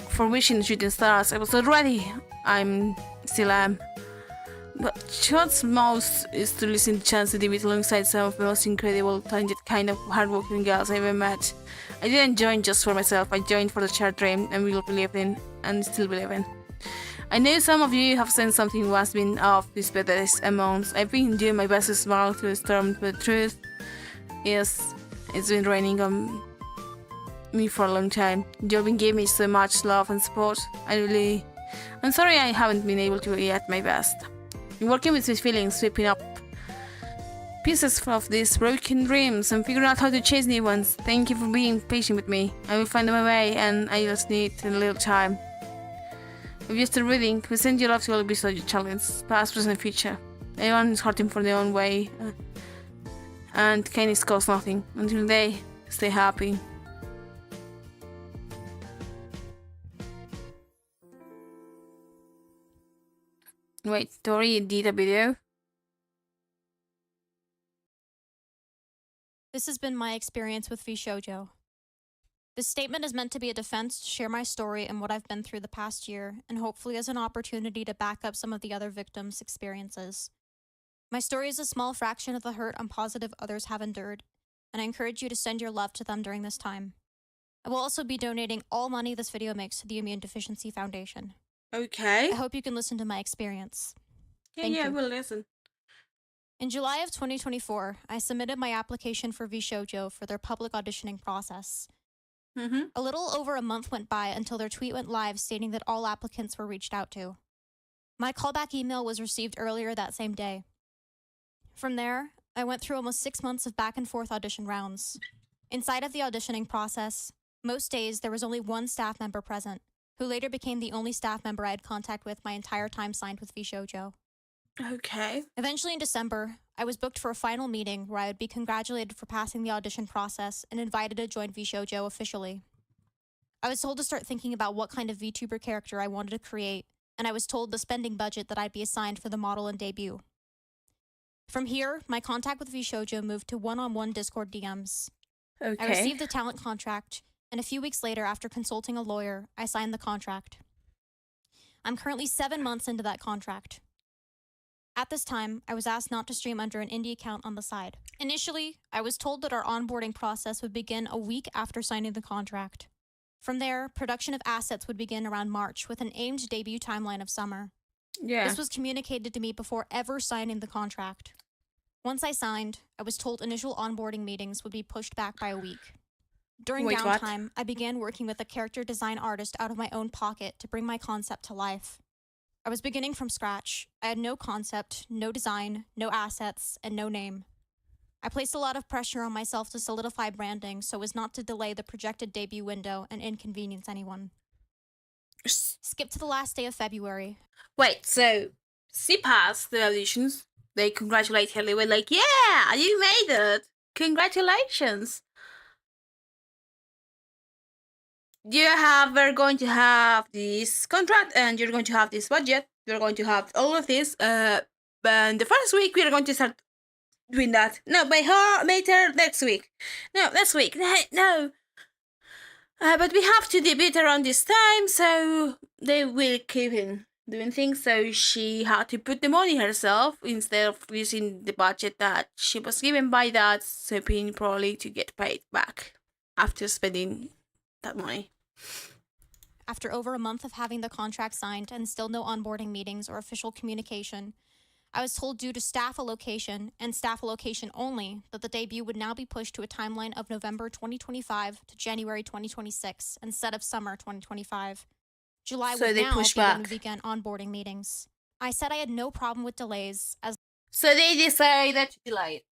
For wishing shooting stars, I was already. I'm still am. But what's most is to listen to Chance to debate alongside some of the most incredible, talented kind of hardworking girls I ever met. I didn't join just for myself, I joined for the shared dream and will believe in, and still believe in. I know some of you have sensed something who has been off these betters amounts. I've been doing my best to smile through the storm, but the truth is, it's been raining on me for a long time. Jobin gave me so much love and support. I'm sorry I haven't been able to be at my best. I'm working with these feelings, sweeping up pieces of these broken dreams and figuring out how to chase new ones. Thank you for being patient with me. I will find my way and I just need a little time. If you're still reading, we send you love to all be such a challenge, past, present, and future. Everyone is hurting for their own way, and kindness costs nothing. Until they stay happy. Wait, Tori did a video? This has been my experience with Vshojo. This statement is meant to be a defense to share my story and what I've been through the past year, and hopefully as an opportunity to back up some of the other victims' experiences. My story is a small fraction of the hurt I'm positive others have endured, and I encourage you to send your love to them during this time. I will also be donating all money this video makes to the Immune Deficiency Foundation. Okay. I hope you can listen to my experience. Thank you. We'll listen. In July of 2024, I submitted my application for Vshojo for their public auditioning process. A little over a month went by until their tweet went live stating that all applicants were reached out to. My callback email was received earlier that same day. From there, I went through almost 6 months of back and forth audition rounds. Inside of the auditioning process, most days there was only one staff member present, who later became the only staff member I had contact with my entire time signed with Vshojo. Okay. Eventually in December, I was booked for a final meeting where I would be congratulated for passing the audition process and invited to join Vshojo officially. I was told to start thinking about what kind of VTuber character I wanted to create, and I was told the spending budget that I'd be assigned for the model and debut. From here, my contact with Vshojo moved to one-on-one Discord DMs. Okay. I received the talent contract, and a few weeks later, after consulting a lawyer, I signed the contract. I'm currently 7 months into that contract. At this time, I was asked not to stream under an indie account on the side. Initially, I was told that our onboarding process would begin a week after signing the contract. From there, production of assets would begin around March with an aimed debut timeline of summer. Yeah. This was communicated to me before ever signing the contract. Once I signed, I was told initial onboarding meetings would be pushed back by a week. During downtime, I began working with a character design artist out of my own pocket to bring my concept to life. I was beginning from scratch. I had no concept, no design, no assets, and no name. I placed a lot of pressure on myself to solidify branding so as not to delay the projected debut window and inconvenience anyone. Skip to the last day of February. Wait, so she passed the auditions. They congratulate her. They were like, yeah, you made it. Congratulations. We're going to have this contract and you're going to have this budget. You're going to have all of this. But the first week we're going to start doing that. No, later next week. No, next week. No. But we have to debate around this time, so they will keep in doing things, so she had to put the money herself instead of using the budget that she was given by that, hoping probably to get paid back after spending that money. After over a month of having the contract signed and still no onboarding meetings or official communication, I was told due to staff allocation and staff allocation only that the debut would now be pushed to a timeline of November 2025 to January 2026 instead of summer 2025. July So would they now push begin back. weekend onboarding meetings. I said I had no problem with delays as So they decided to delay it.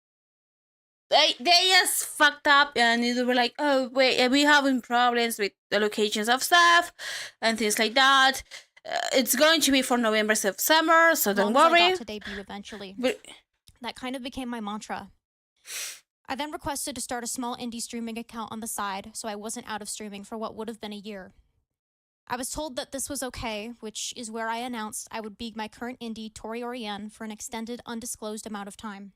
They just fucked up and they were like, oh wait, we're having problems with the locations of stuff and things like that. It's going to be for November so summer, so don't long as I worry. got to debut eventually. That kind of became my mantra. I then requested to start a small indie streaming account on the side so I wasn't out of streaming for what would have been a year. I was told that this was okay, which is where I announced I would be my current indie Tori Orien for an extended, undisclosed amount of time.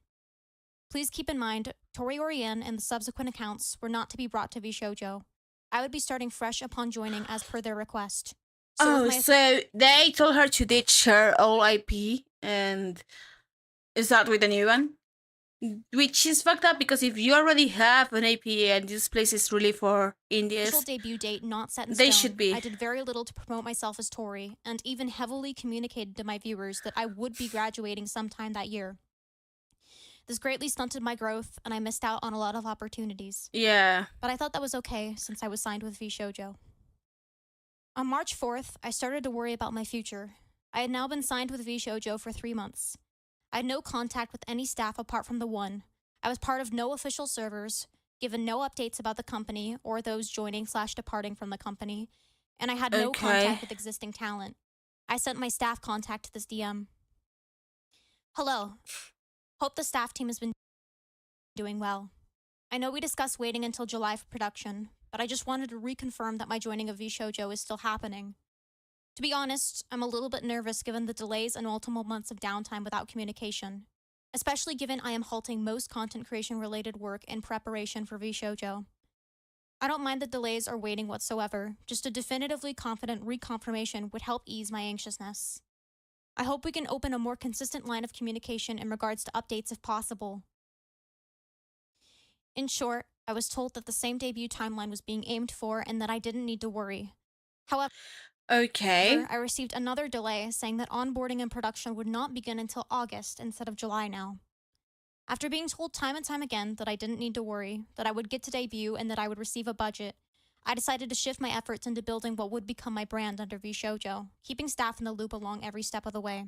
Please keep in mind, Tori Orien and the subsequent accounts were not to be brought to Vshojo. I would be starting fresh upon joining as per their request. So they told her to ditch her old IP and start with a new one? Which is fucked up because if you already have an IP and this place is really for indies, Official debut date not set in they stone. should be. I did very little to promote myself as Tori, and even heavily communicated to my viewers that I would be graduating sometime that year. This greatly stunted my growth, and I missed out on a lot of opportunities. Yeah. But I thought that was okay, since I was signed with Vshojo. On March 4th, I started to worry about my future. I had now been signed with Vshojo for 3 months. I had no contact with any staff apart from the one. I was part of no official servers, given no updates about the company or those joining/departing from the company, and I had no contact with existing talent. I sent my staff contact to this DM. Hello. Hope the staff team has been doing well. I know we discussed waiting until July for production, but I just wanted to reconfirm that my joining of Vshojo is still happening. To be honest, I'm a little bit nervous given the delays and multiple months of downtime without communication, especially given I am halting most content creation related work in preparation for Vshojo. I don't mind the delays or waiting whatsoever, just a definitively confident reconfirmation would help ease my anxiousness. I hope we can open a more consistent line of communication in regards to updates if possible. In short, I was told that the same debut timeline was being aimed for and that I didn't need to worry. However, I received another delay saying that onboarding and production would not begin until August instead of July now. After being told time and time again that I didn't need to worry, that I would get to debut and that I would receive a budget, I decided to shift my efforts into building what would become my brand under Vshojo, keeping staff in the loop along every step of the way.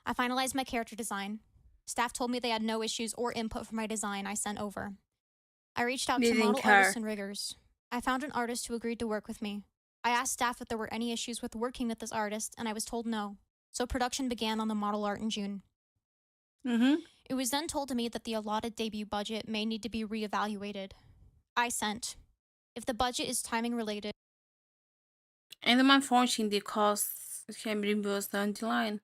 I finalized my character design. Staff told me they had no issues or input for my design I sent over. I reached out to model artists and riggers. I found an artist who agreed to work with me. I asked staff if there were any issues with working with this artist, and I was told no. So production began on the model art in June. It was then told to me that the allotted debut budget may need to be reevaluated. I sent. If the budget is timing related. And the unfortunately, the costs can be reimbursed down the line.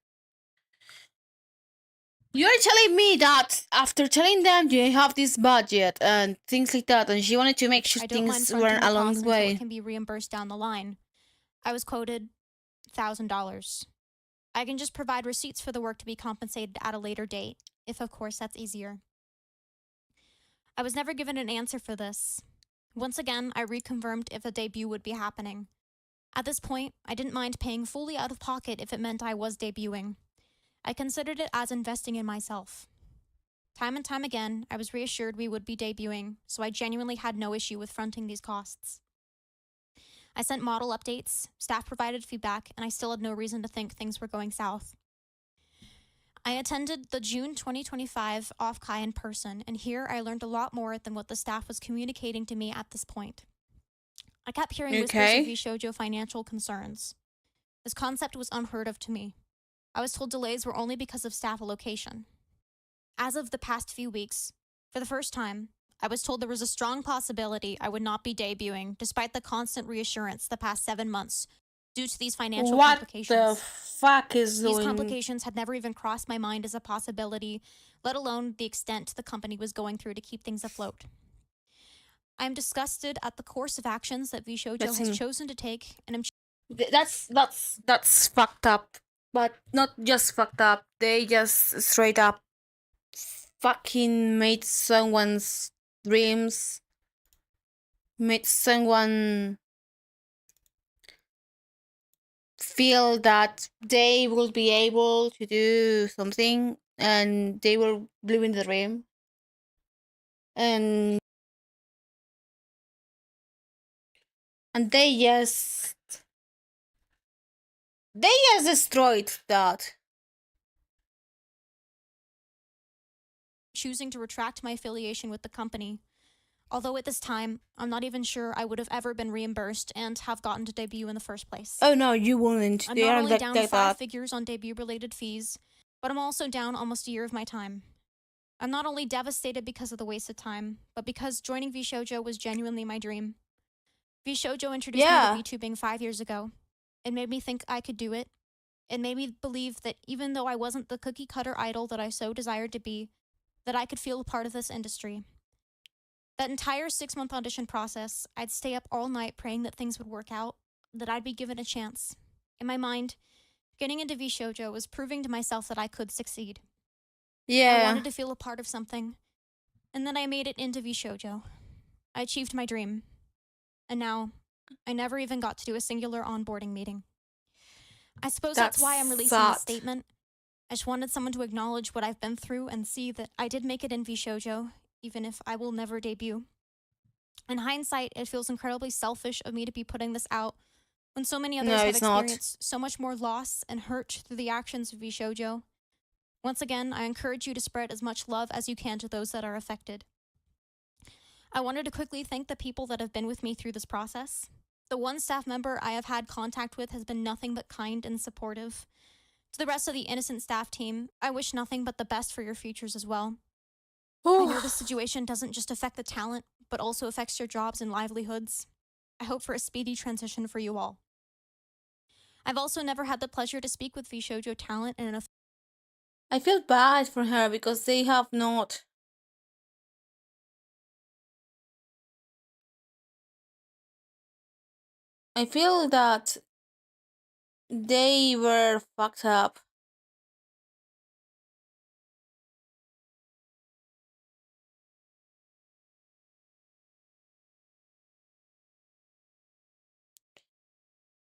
You're telling me that after telling them you have this budget and things like that, and she wanted to make sure things were along the way. It can be reimbursed down the line. I was quoted $1,000. I can just provide receipts for the work to be compensated at a later date, if of course that's easier. I was never given an answer for this. Once again, I reconfirmed if a debut would be happening. At this point, I didn't mind paying fully out of pocket if it meant I was debuting. I considered it as investing in myself. Time and time again, I was reassured we would be debuting, so I genuinely had no issue with fronting these costs. I sent model updates, staff provided feedback, and I still had no reason to think things were going south. I attended the June 2025 off-Kai in person, and here I learned a lot more than what the staff was communicating to me at this point. I kept hearing whispers of Vshojo financial concerns. This concept was unheard of to me. I was told delays were only because of staff allocation. As of the past few weeks, for the first time, I was told there was a strong possibility I would not be debuting, despite the constant reassurance the past 7 months, due to these financial complications. What the fuck is These complications had never even crossed my mind as a possibility, let alone the extent the company was going through to keep things afloat. I am disgusted at the course of actions that Vshojo has chosen to take, and am That's fucked up. But not just fucked up. They just straight up fucking made someone's dreams, made someone feel that they will be able to do something, and they were living the dream. And they just destroyed that. Choosing to retract my affiliation with the company. Although at this time, I'm not even sure I would have ever been reimbursed and have gotten to debut in the first place. Oh no, you wouldn't. I'm They not are only like down that. 5 figures on debut-related fees, but I'm also down almost a year of my time. I'm not only devastated because of the waste of time, but because joining Vshojo was genuinely my dream. Vshojo introduced me to VTubing 5 years ago. It made me think I could do it. It made me believe that even though I wasn't the cookie-cutter idol that I so desired to be, that I could feel a part of this industry. That entire 6-month audition process, I'd stay up all night praying that things would work out, that I'd be given a chance. In my mind, getting into Vshojo was proving to myself that I could succeed. I wanted to feel a part of something, and then I made it into Vshojo. I achieved my dream. And now, I never even got to do a singular onboarding meeting. I suppose that's why I'm releasing this statement. I just wanted someone to acknowledge what I've been through and see that I did make it in Vshojo, even if I will never debut. In hindsight, it feels incredibly selfish of me to be putting this out when so many others have experienced so much more loss and hurt through the actions of Vshojo. Once again, I encourage you to spread as much love as you can to those that are affected. I wanted to quickly thank the people that have been with me through this process. The one staff member I have had contact with has been nothing but kind and supportive. To the rest of the innocent staff team, I wish nothing but the best for your futures as well. I know this situation doesn't just affect the talent, but also affects your jobs and livelihoods. I hope for a speedy transition for you all. I've also never had the pleasure to speak with Vshojo talent in an I feel bad for her because they have not. I feel that they were fucked up.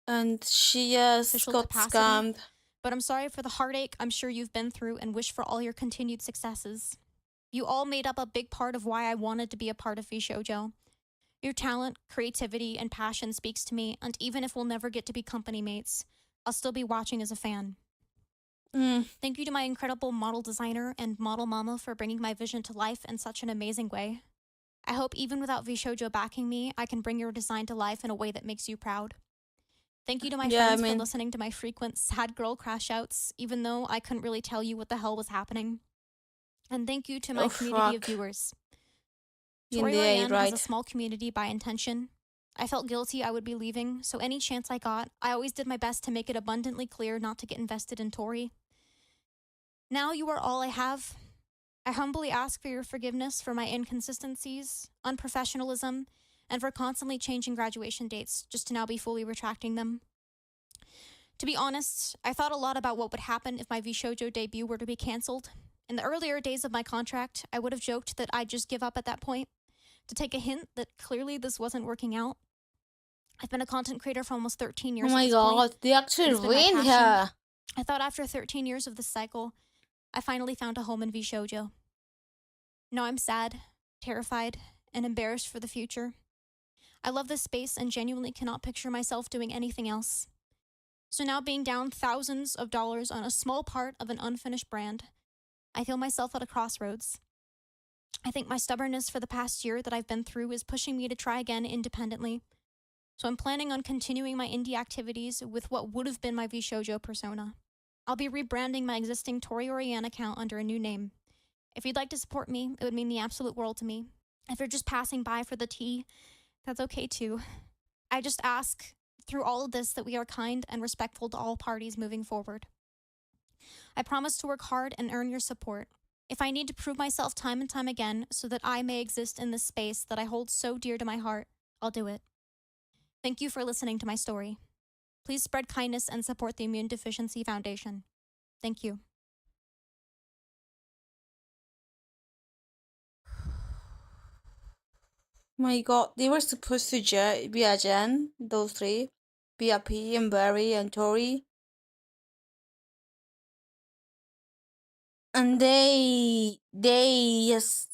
And she just got scammed. But I'm sorry for the heartache I'm sure you've been through and wish for all your continued successes. You all made up a big part of why I wanted to be a part of Vshojo. Your talent, creativity, and passion speaks to me, and even if we'll never get to be company mates, I'll still be watching as a fan. Thank you to my incredible model designer and model mama for bringing my vision to life in such an amazing way. I hope even without Vshojo backing me, I can bring your design to life in a way that makes you proud. Thank you to my friends for listening to my frequent sad girl crash outs, even though I couldn't really tell you what the hell was happening. And thank you to my community of viewers. Toriorian has a small community by intention. I felt guilty I would be leaving, so any chance I got, I always did my best to make it abundantly clear not to get invested in Tori. Now you are all I have. I humbly ask for your forgiveness for my inconsistencies, unprofessionalism, and for constantly changing graduation dates just to now be fully retracting them. To be honest, I thought a lot about what would happen if my Vshojo debut were to be cancelled. In the earlier days of my contract, I would have joked that I'd just give up at that point, to take a hint that clearly this wasn't working out. I've been a content creator for almost 13 years. Oh my god, they actually ruined her. I thought after 13 years of this cycle, I finally found a home in Vshojo. Now I'm sad, terrified, and embarrassed for the future. I love this space and genuinely cannot picture myself doing anything else. So now being down thousands of dollars on a small part of an unfinished brand, I feel myself at a crossroads. I think my stubbornness for the past year that I've been through is pushing me to try again independently. So I'm planning on continuing my indie activities with what would have been my Vshojo persona. I'll be rebranding my existing Toriorian account under a new name. If you'd like to support me, it would mean the absolute world to me. If you're just passing by for the tea, that's okay too. I just ask, through all of this, that we are kind and respectful to all parties moving forward. I promise to work hard and earn your support. If I need to prove myself time and time again so that I may exist in this space that I hold so dear to my heart, I'll do it. Thank you for listening to my story. Please spread kindness and support the Immune Deficiency Foundation. Thank you. My god, they were supposed to be a Gen, those three. Be a P and Barry and Tori. And they just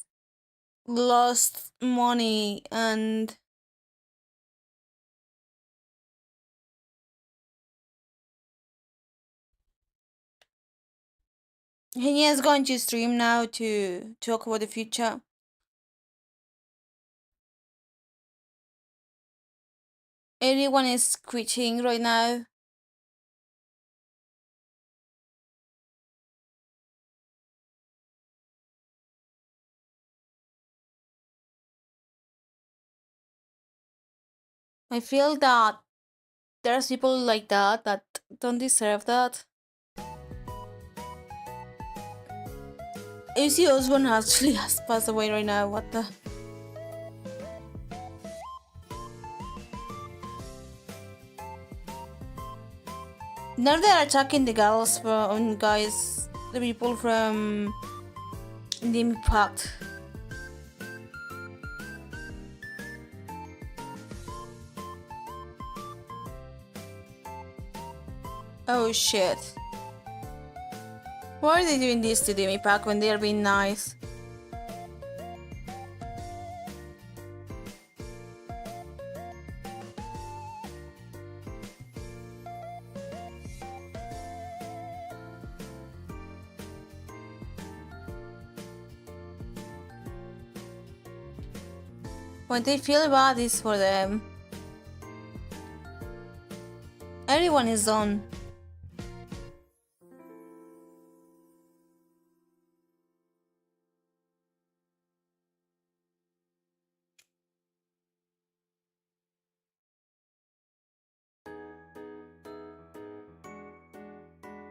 lost money and he is going to stream now to talk about the future. Everyone is quitting right now. I feel that there's people like that that don't deserve that. AC Osborne actually has passed away right now. What the? Now they're attacking the girls from guys, the people from the Impact. Oh shit. Why are they doing this to the Impact when they're being nice? What they feel bad is for them. Everyone is on.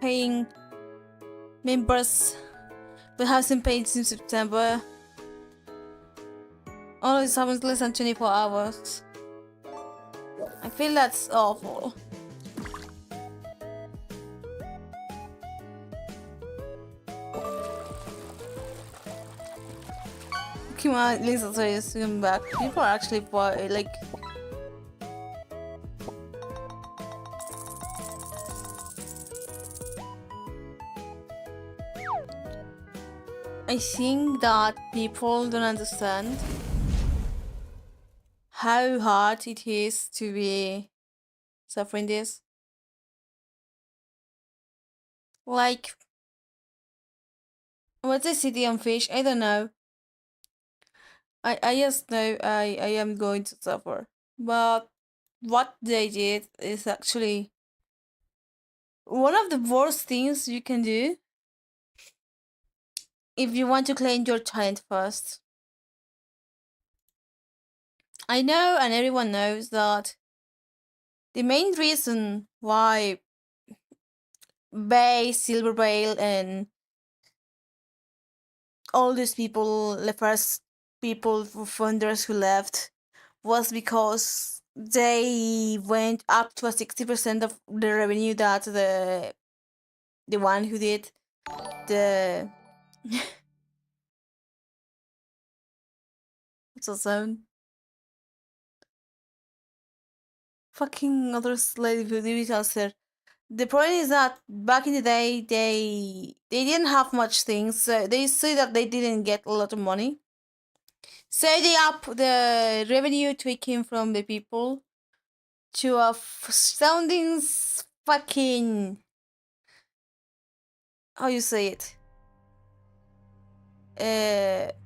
Paying members but hasn't paid since September. All this happens less than 24 hours. I feel that's awful. Come on, Lisa, sorry, swim back. People are actually like. I think that people don't understand how hard it is to be suffering this. Like, what's the city on fish? I don't know. I just know I am going to suffer. But what they did is actually one of the worst things you can do if you want to claim your talent first. I know, and everyone knows that the main reason why Bay, Silvervale, and all these people, the first people, founders who left, was because they went up to a 60% of the revenue that the one who did the what's the sound? Fucking other slave said. The point is that back in the day they didn't have much things, so they see that they didn't get a lot of money. So they up the revenue taken from the people to a sounding fucking, how you say it?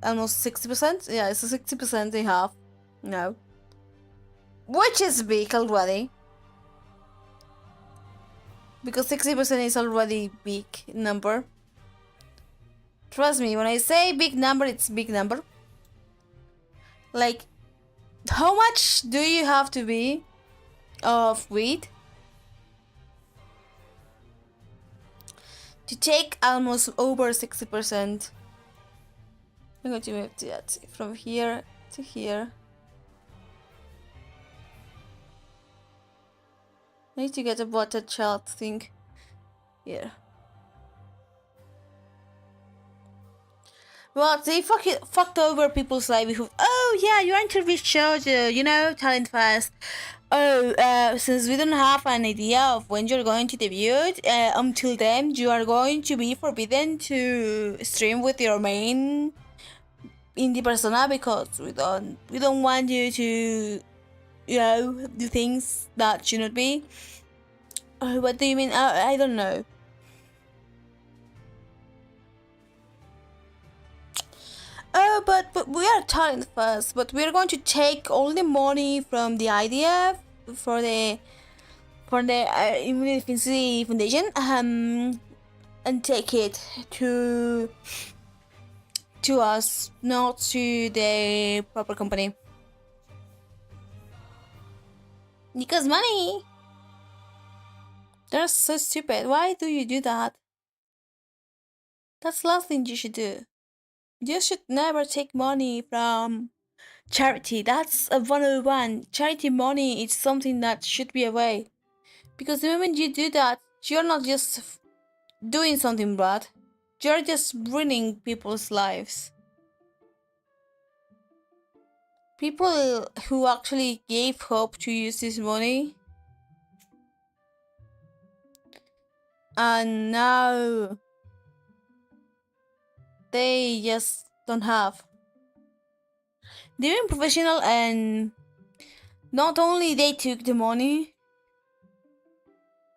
Almost 60%? Yeah, it's a 60% they have now. Which is big already. Because 60% is already big number. Trust me, when I say big number, it's big number. Like, how much do you have to be of weed to take almost over 60%? I'm going to move that from here to here. I need to get a water chart thing here. Well, they fucked over people's livelihood. Oh yeah, you interviewed Shoujo, you know, Talent Fest. Oh, since we don't have an idea of when you're going to debut, until then you are going to be forbidden to stream with your main indie persona because we don't want you to, you know, do things that should not be. What do you mean? I don't know. Oh, but we are talent first. But we are going to take all the money from the idea for the Immunity Foundation and take it to us, not to the proper company. Because money. They're so stupid. Why do you do that? That's the last thing you should do. You should never take money from charity. That's a 101. Charity money is something that should be away. Because the moment you do that, you're not just doing something bad. You're just ruining people's lives. People who actually gave hope to use this money. And now they just don't have. They're professional, and not only they took the money,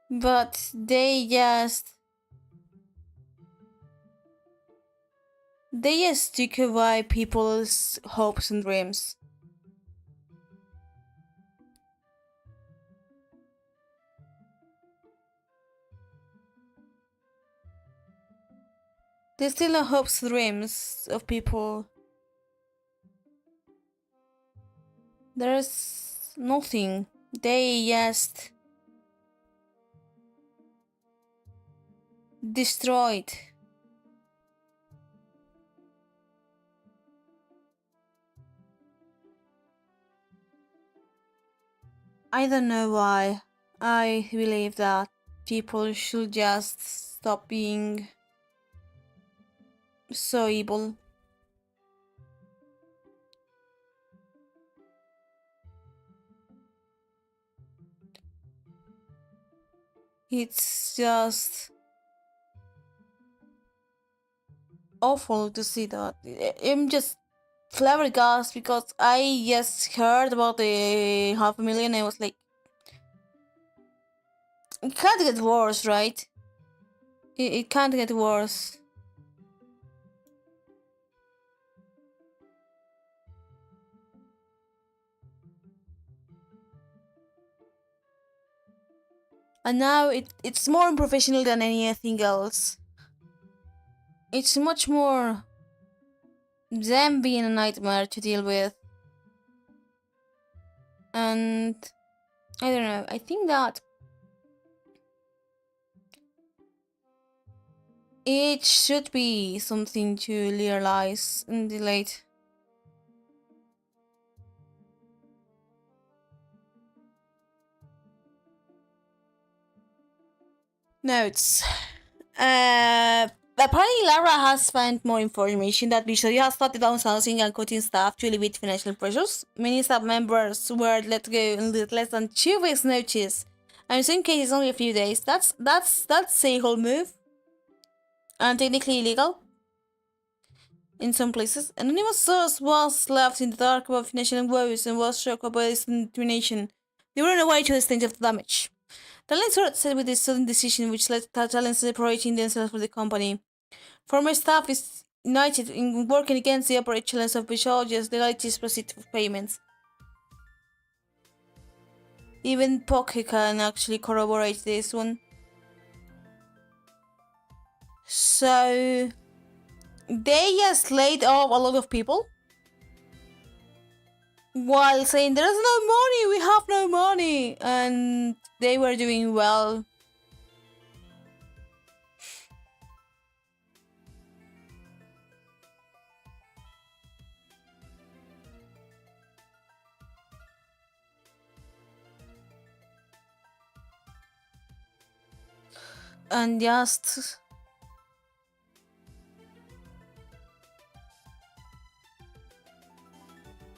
but they just took away people's hopes and dreams. They still no hopes and dreams of people. There's nothing. They just destroyed. I don't know why. I believe that people should just stop being so evil. It's just awful to see that. I'm just flabbergasted because I just heard about the 500,000. I was like, it can't get worse, right? It can't get worse. And now it's more unprofessional than anything else. It's much more them being a nightmare to deal with. And I don't know, I think that it should be something to realize and delete. Notes. Apparently Lara has found more information that Visually has started downsizing and cutting staff to alleviate financial pressures. Many staff members were let go in less than 2 weeks' notice, and in some cases only a few days. That's a whole move, and technically illegal in some places. An anonymous source was left in the dark about financial woes and was shocked by this determination. They were away to the extent of the damage. Talents were upset with this sudden decision, which led to Talents separating themselves from the company. Former staff is united in working against the operations of Vshojo's legalities proceed for payments. Even Poke can actually corroborate this one. So they just laid off a lot of people while saying there's no money, we have no money, and they were doing well. and just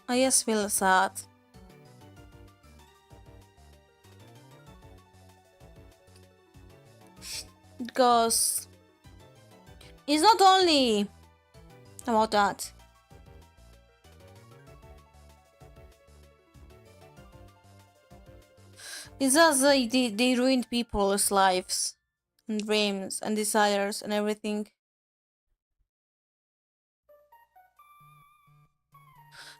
I just feel sad. Because it's not only about that. It's just like they ruined people's lives and dreams and desires and everything.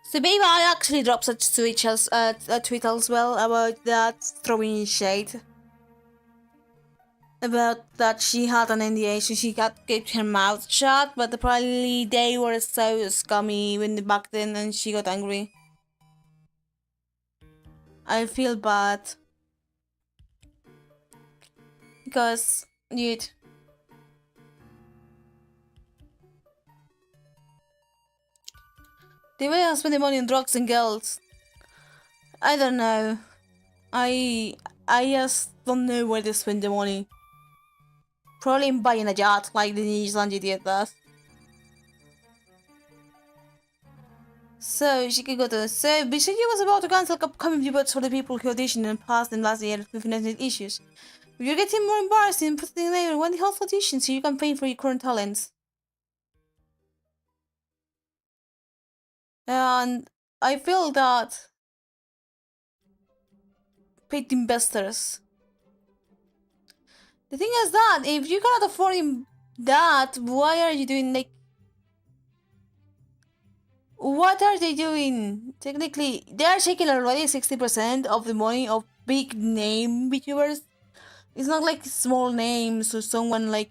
So maybe I actually dropped such a tweet as well about that, throwing shade. About that she had an NDA, so she got kept her mouth shut, but apparently they were so scummy when back then and she got angry. I feel bad. Because, dude. They may have spent the money on drugs and girls. I don't know. I just don't know where they spend the money. Probably in buying a yacht like the New Zealand did that. So she could go to. So Vshojo was about to cancel upcoming debuts for the people who auditioned and passed in last year with internet issues. If you're getting more embarrassed in putting later when the health audition so you can pay for your current talents. And I feel that paid investors. The thing is that if you cannot afford that, why are you doing like? What are they doing? Technically, they are taking already 60% of the money of big name VTubers. It's not like small names or someone like,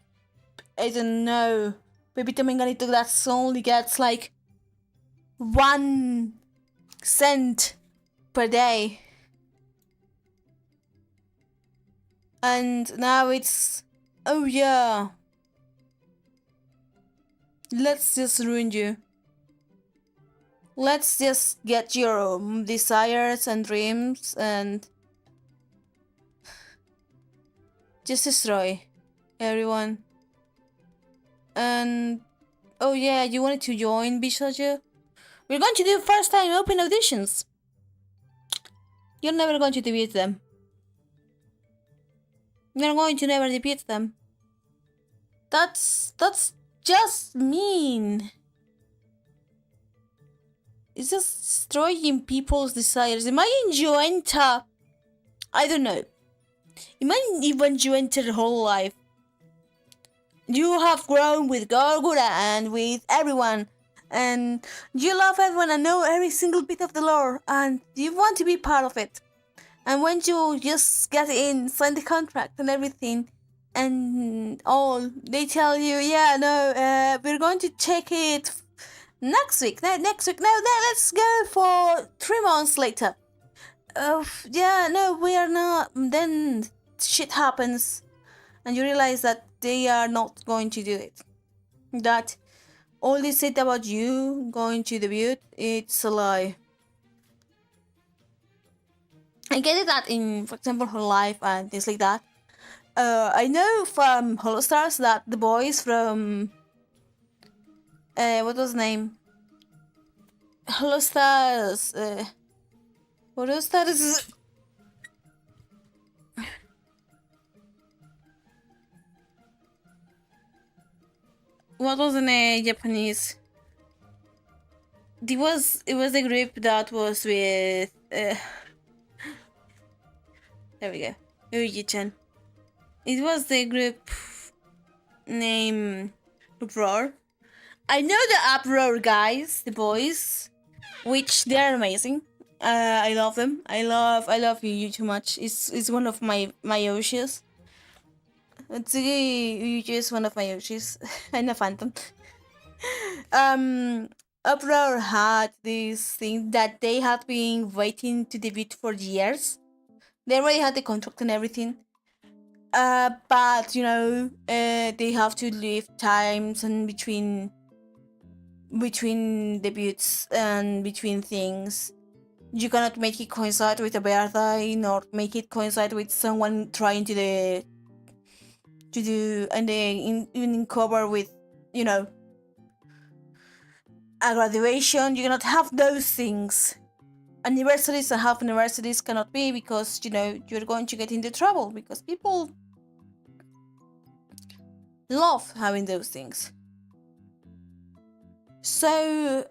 I don't know, Baby Tominganito that only gets like 1 cent per day. And now it's, oh yeah, let's just ruin you. Let's just get your desires and dreams and just destroy everyone. And oh yeah, you wanted to join Vshojo? We're going to do first time open auditions. You're never going to defeat them. You're going to never defeat them. That's just mean. It's just destroying people's desires. Imagine you enter, I don't know. Imagine even you enter the whole life. You have grown with Gorgura and with everyone. And you love everyone and know every single bit of the lore. And you want to be part of it. And when you just get in, sign the contract and everything. And all, they tell you, yeah, no, we're going to check it next week. No, let's go for 3 months later. Yeah, no, we are not. Then shit happens. And you realize that they are not going to do it. That all they said about you going to debut, it's a lie. I get it that in, for example, her life and things like that. I know from Hollow Stars that the boys from what was his name? Hollow Stars. Hollow Stars. What was in Japanese? It was the group that was with. There we go. Uji-chan. It was the group name Uproar. I know the Uproar guys, the boys, which they are amazing. I love them. I love Yuji too much. It's one of my Yoshis. Yuji is one of my Yoshis. And a Phantom. Uproar had this thing that they had been waiting to debut for years. They already had the contract and everything. But you know, they have to leave times and between debuts and between things. You cannot make it coincide with a birthday, nor make it coincide with someone trying to to do, and then even cover with, you know, a graduation. You cannot have those things. Anniversaries and half anniversaries cannot be, because, you know, you're going to get into trouble, because people love having those things. So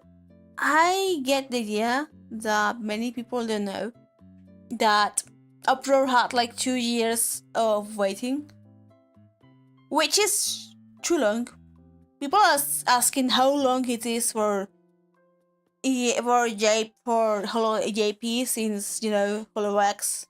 I get the idea that many people don't know that Uproar had like 2 years of waiting, which is too long. People are asking how long it is for JP since, you know, HoloX.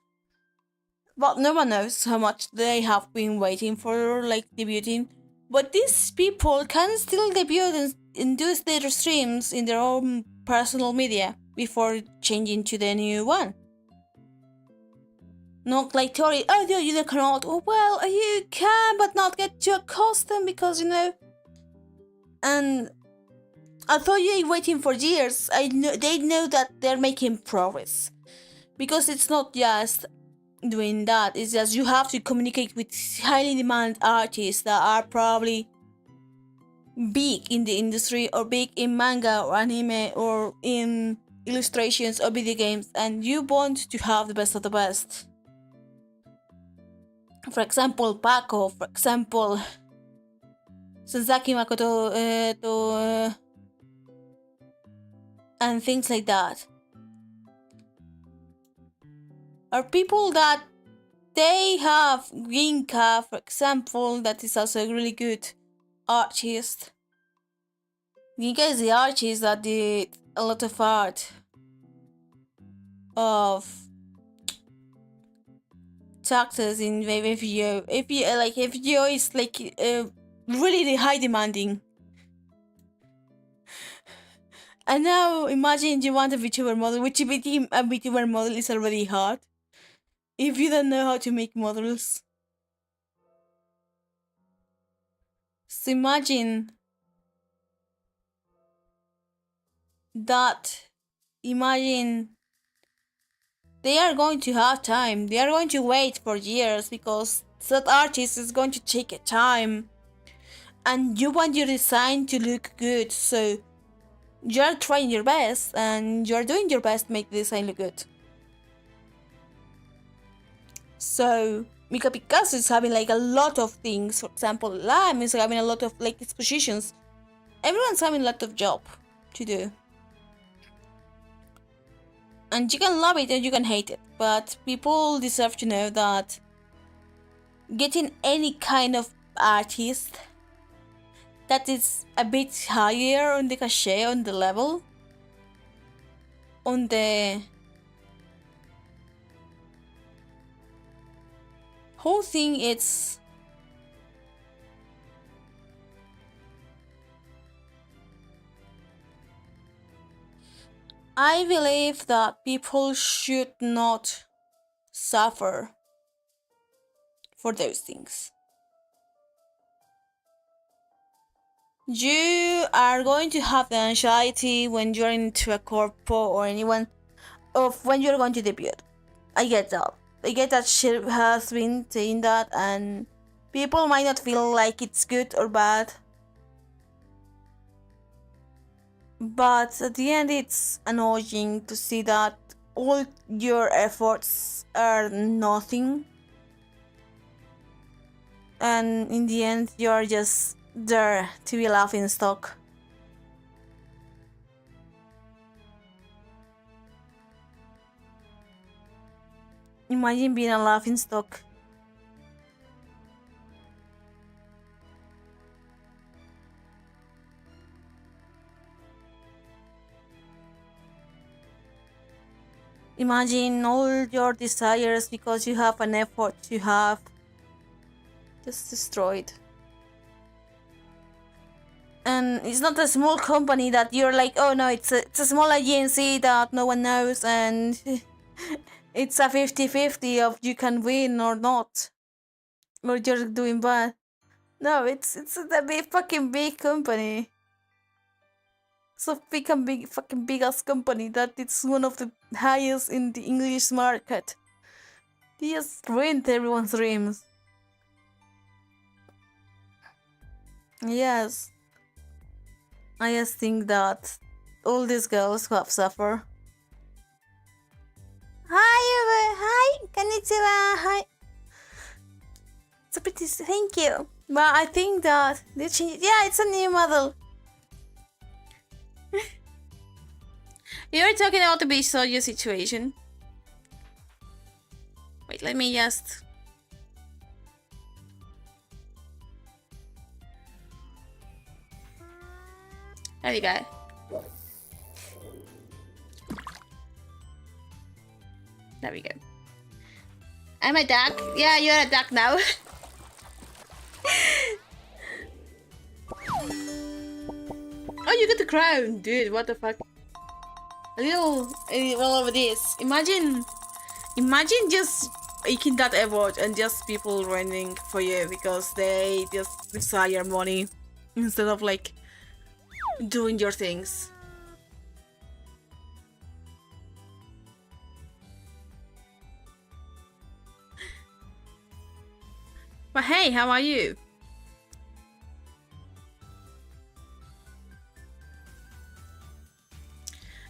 But no one knows how much they have been waiting for, like, debuting. But these people can still debut and do their streams in their own personal media before changing to the new one. Not like Tori, oh no, you cannot. Oh well, you can, but not get too accustomed, because, you know. And I thought you're waiting for years. They know that they're making progress, because it's not just doing that. It's just you have to communicate with highly demanded artists that are probably big in the industry, or big in manga or anime or in illustrations or video games, and you want to have the best of the best. For example, Paco, for example, Sasaki Makoto, and things like that. Are people that they have Ginka, for example, that is also a really good artist. Ginka is the artist that did a lot of art of characters in FGO. FGO is like really high demanding. And now imagine you want a VTuber model, which a VTuber model is already hard if you don't know how to make models. So imagine that. Imagine they are going to have time. They are going to wait for years, because that artist is going to take a time. And you want your design to look good, so you're trying your best and you're doing your best to make the design look good. So Mika Picasso is having like a lot of things. For example, Lime is having a lot of like expositions. Everyone's having a lot of job to do. And you can love it and you can hate it, but people deserve to know that getting any kind of artist that is a bit higher on the cachet, on the level, on the whole thing, it's I believe that people should not suffer for those things. You are going to have the anxiety when you're into a corpo or anyone of when you're going to debut. I get that. I get that she has been saying that, and people might not feel like it's good or bad. But at the end, it's annoying to see that all your efforts are nothing. And in the end, you're just there to be a laughing stock. Imagine being a laughing stock. Imagine all your desires because you have an effort you have just destroyed. And it's not a small company that you're like, oh no, it's a small agency that no one knows, and it's a 50-50 of you can win or not, or you're doing bad. No, it's a big fucking big company. It's a fucking big ass company that it's one of the highest in the English market. They just ruined everyone's dreams. Yes. I just think that all these girls who have suffered. Hi, konnichiwa, hi. It's a pretty, thank you. But I think that they changed. Yeah, it's a new model. You were talking about the Vshojo situation. Wait, let me just. There you go. There we go. I'm a duck. Yeah, you're a duck now. Oh, you got the crown, dude. What the fuck? A little all over this. Imagine just making that award and just people running for you because they just desire money instead of like doing your things. But hey, how are you?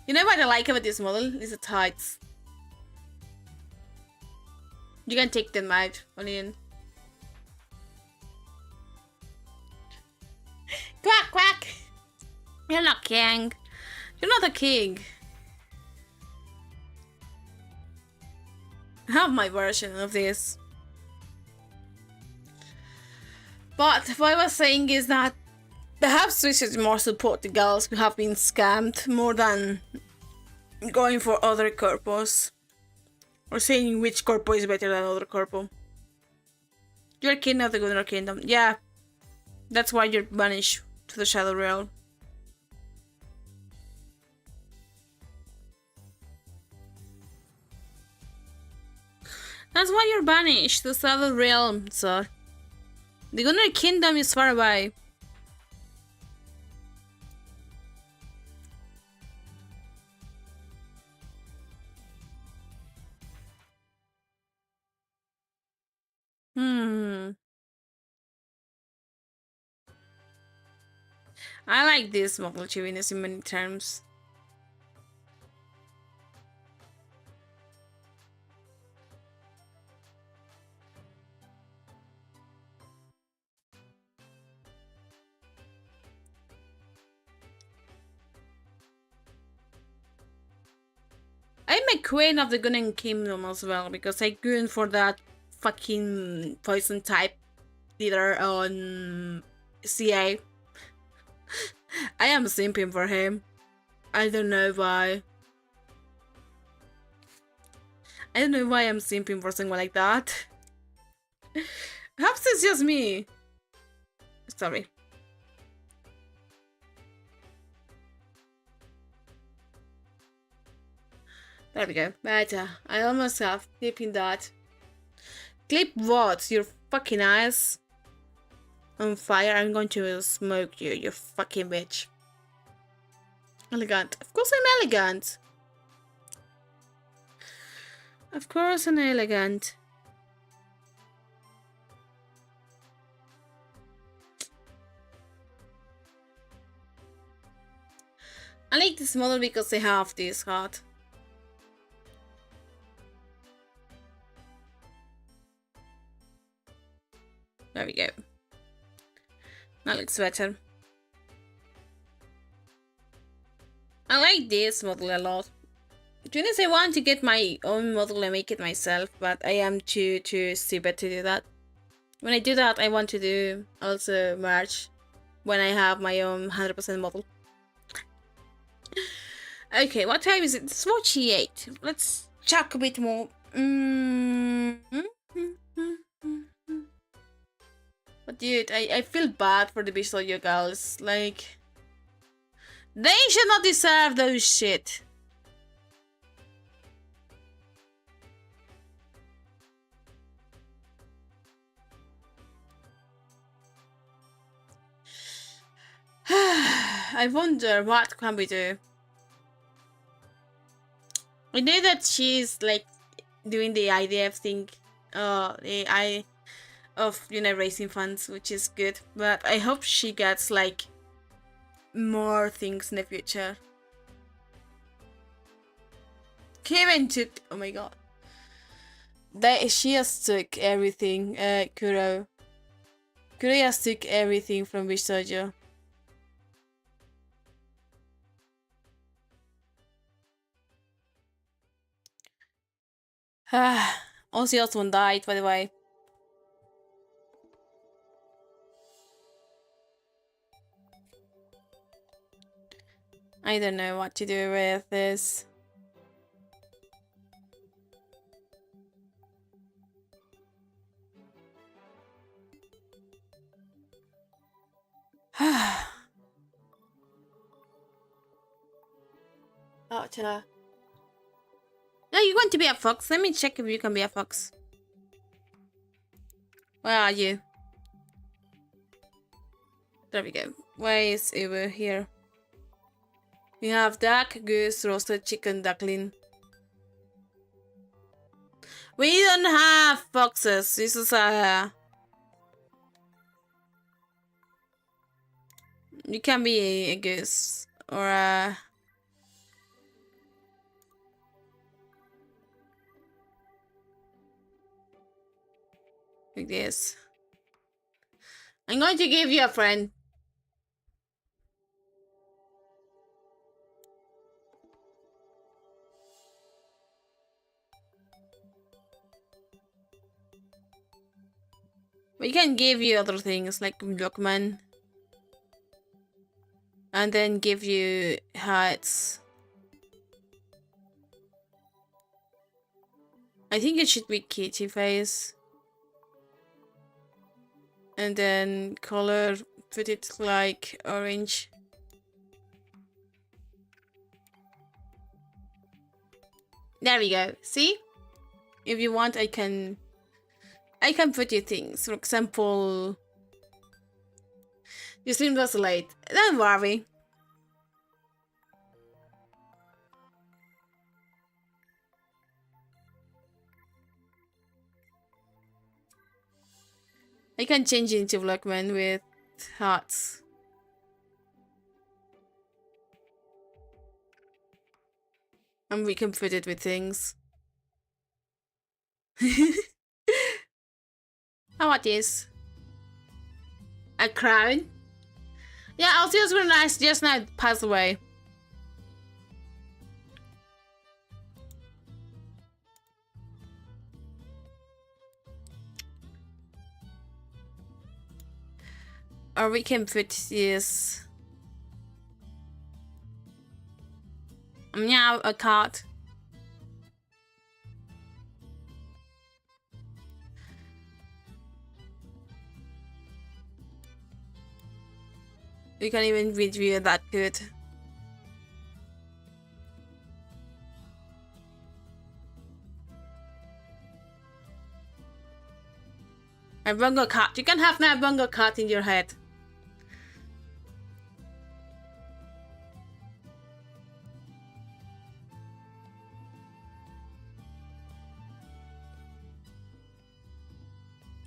You know what I like about this model? Is the tights. You can take them out, Onion. Quack, quack! You're not king. You're not a king. I have my version of this. But what I was saying is that perhaps we should more support the girls who have been scammed more than going for other corpos. Or saying which corpo is better than other corpo. You're king of the Gunnar Kingdom. Yeah. That's why you're banished to the Shadow Realm. That's why you're banished to the Shadow Realm, sir. The Gunnar Kingdom is far away. I like this model chiviness in many terms. I'm a queen of the Gunning Kingdom as well because I gun for that fucking poison type leader on CA. I am simping for him. I don't know why. I don't know why I'm simping for someone like that. Perhaps it's just me. Sorry. There we go. Better. I almost have clipping that. Clip what? Your fucking eyes on fire. I'm going to smoke you, you fucking bitch. Elegant. Of course I'm elegant. Of course I'm elegant. I like this model because they have this heart. There we go. That looks better. I like this model a lot. To be honest, I want to get my own model and make it myself, but I am too stupid to do that. When I do that, I want to do also merch when I have my own 100% model. Okay, what time is it? It's 48. Let's check a bit more. But dude, I feel bad for the Vshojo girls. Like, they should not deserve those shit. I wonder what can we do. I know that she's like doing the IDF thing. of, you know, raising funds, which is good. But I hope she gets like more things in the future. Kevin took, oh my god, she has took everything. Kuro has took everything from Vshojo. Also, one died, by the way. I don't know what to do with this. Oh, Chilla. No, you want to be a fox? Let me check if you can be a fox. Where are you? There we go. Where is Uber? Here. We have duck, goose, roasted chicken, duckling. We don't have foxes. This is a... You can be a goose or a... Like this. I'm going to give you a friend. We can give you other things like Blockman. And then give you hats. I think it should be kitty face. And then color, put it like orange. There we go. See? If you want, I can put you things. For example, your stream was late. Don't worry. I can change it into Blackman with hearts. And we can put it with things. How about this? A crown? Yeah, Althea's were nice just now passed away. Or we can put this. Meow, a cat. You can't even review that good. A bungo cat. You can have now a bungo cat in your head.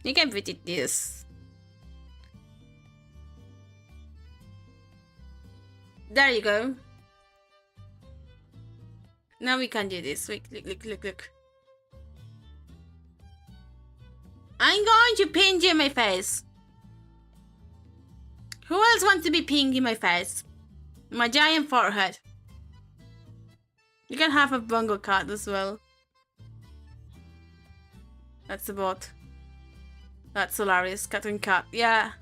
You can put it this. There you go. Now we can do this. Wait, look. I'm going to ping you in my face. Who else wants to be pinged in my face? My giant forehead. You can have a bungo cat as well. That's the bot. That's hilarious. Cat and cat. Yeah.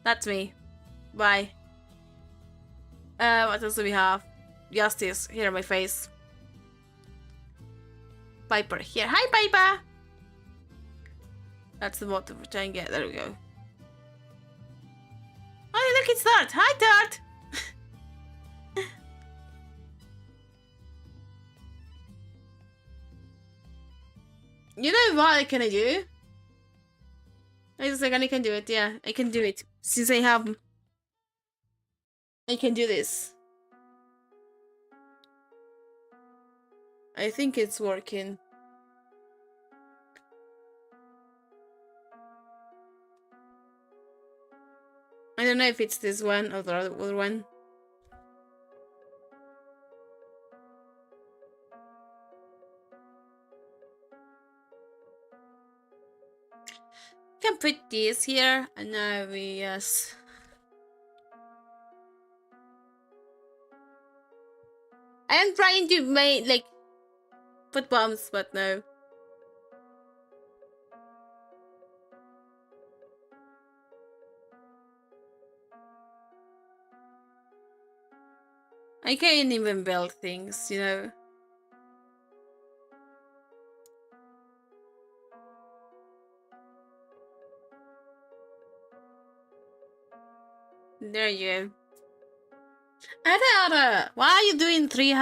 That's me. Bye. What else do we have? Justice. Here on my face. Piper. Here. Hi, Piper! That's the bot we're trying to get. There we go. Oh, look, it's Tart. Hi, Tart! You know what can I do? Wait a second, I can do it. Yeah, I can do it. Since I have... I can do this. I think it's working. don't know if it's this one or the other one. Can put this here, and now we yes. I am trying to make like put bombs, but no. I can't even build things, you know. There you go. Ada, why are you doing 3?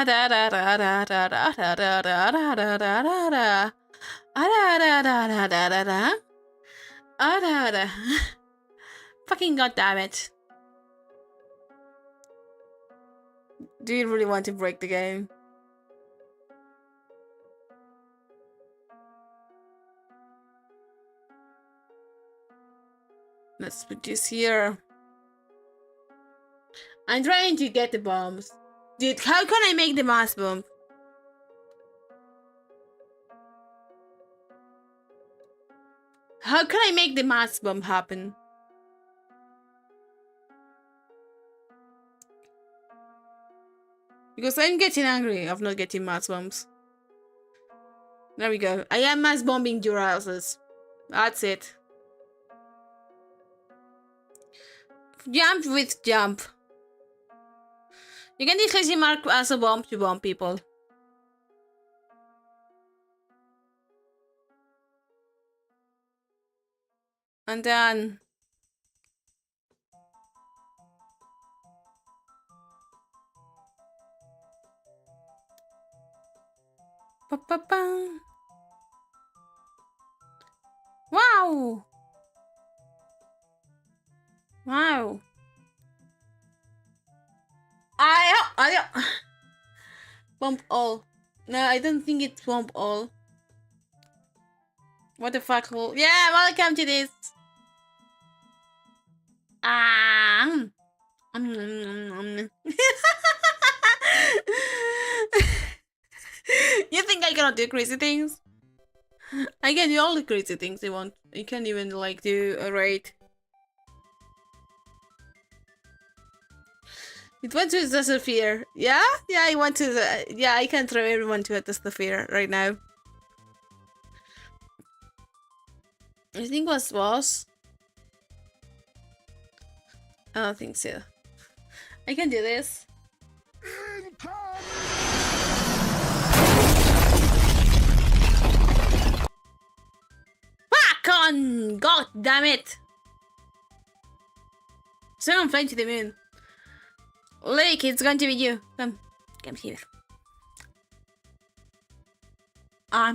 Fucking goddammit. Do you really want to break the game? Let's put this here. I'm trying to get the bombs. Dude, how can I make the mass bomb? How can I make the mass bomb happen? Because I'm getting angry of not getting mass bombs. There we go. I am mass bombing your houses. That's it. Jump with jump. You can easily mark as a bomb to bomb people. And then ba-ba-bang. Wow! Wow! I bump all. No, I don't think it's bump all. What the fuck? Yeah, welcome to this. You think I cannot do crazy things? I can do all the crazy things you want. You can't even like do a raid. It went to the sphere. Yeah? Yeah, I want to yeah, I can throw everyone to the sphere right now. I think was boss. I don't think so. I can do this. Fuck on! God damn it! Someone flying to the moon. Look, it's going to be you. Come here. Oh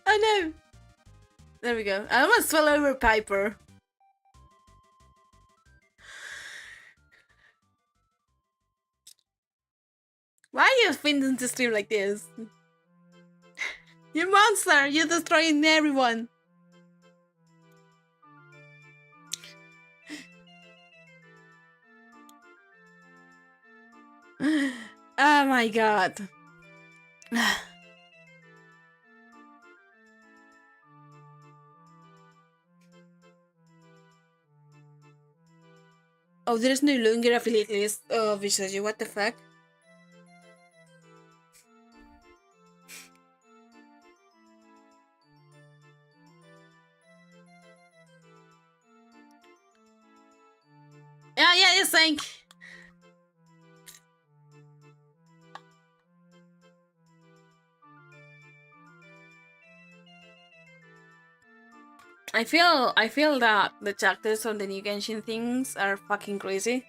no! There we go. I almost fell over Piper. Why are you finishing the stream like this? You monster! You're destroying everyone! Oh my god. Oh, there's no longer affiliate list of Vshojo. What the fuck? Yeah, you think. I feel that the chapters on the new Genshin things are fucking crazy.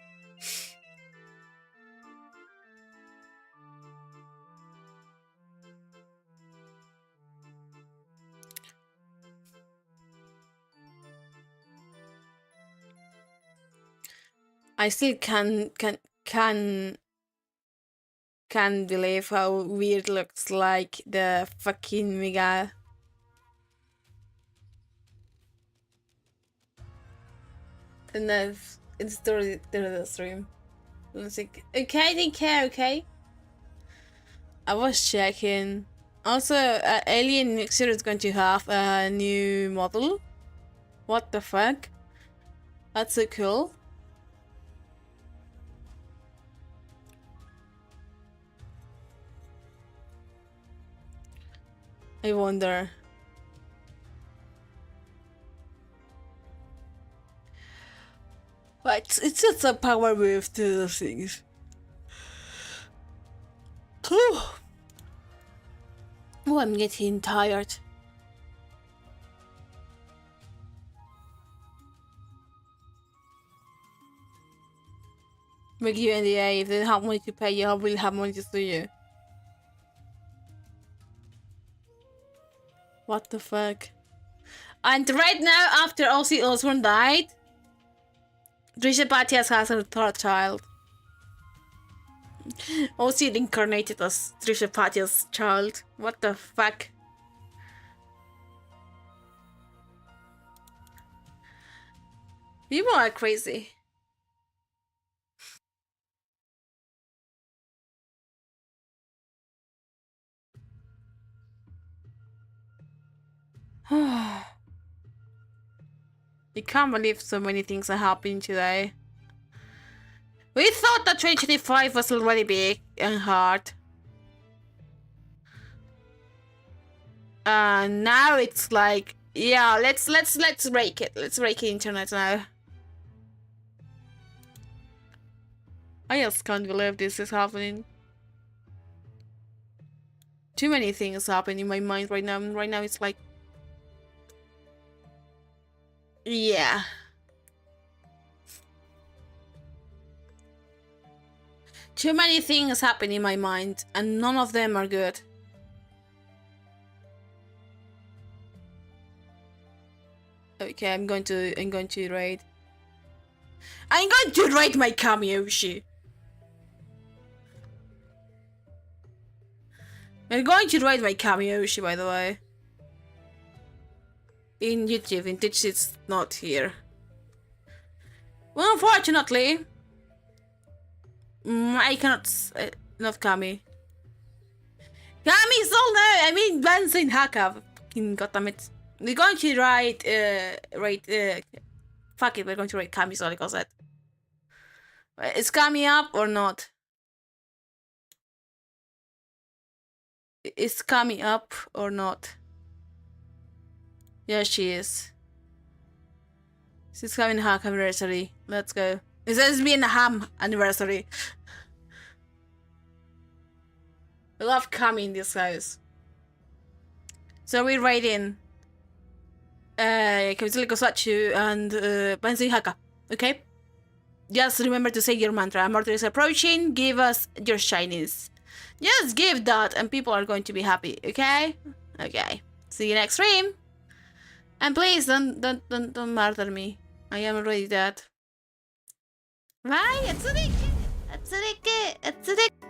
I still can't believe how weird looks like the fucking Mega. And then it's the stream. Let's see. Okay, take care, okay? I was checking. Also, Alien next year is going to have a new model. What the fuck? That's so cool. I wonder. But it's just a power move to the things. Oh, I'm getting tired. Make you NDA. If they have money to pay you, I will have money to sue you. What the fuck? And right now, after Ozzy Osbourne died, Trisha Paytas has her third child. Ozzy incarnated as Trisha Paytas' child. What the fuck? People are crazy. I can't believe so many things are happening today. We thought that 2025 was already big and hard. Now it's like, yeah, let's break it. Let's break the internet now. I just can't believe this is happening. Too many things happen in my mind right now. Right now it's like, yeah. Too many things happen in my mind, and none of them are good. Okay, I'm going to raid. I'm going to raid my Kamiyoshi. I'm going to raid my Kamiyoshi, by the way. In YouTube, in Twitch, it's not here. Well, unfortunately, I cannot. Not Kami. Kami's all now. I mean, Benson Haka. Fucking goddammit. We're going to write. Fuck it, we're going to write Kami, so like I said. Is Kami up or not? Is Kami up or not? Yeah, she is. She's having a hack anniversary. Let's go. It says being a ham anniversary. We love Kami in this house. So we're writing Kamizuliko Sachu and Bensui Haka. Okay? Just remember to say your mantra. Mortar is approaching. Give us your shinies. Just give that and people are going to be happy. Okay? Okay. See you next stream. And please don't murder me. I am already dead. Bye, Atsurike! Atsurike! Atsurike!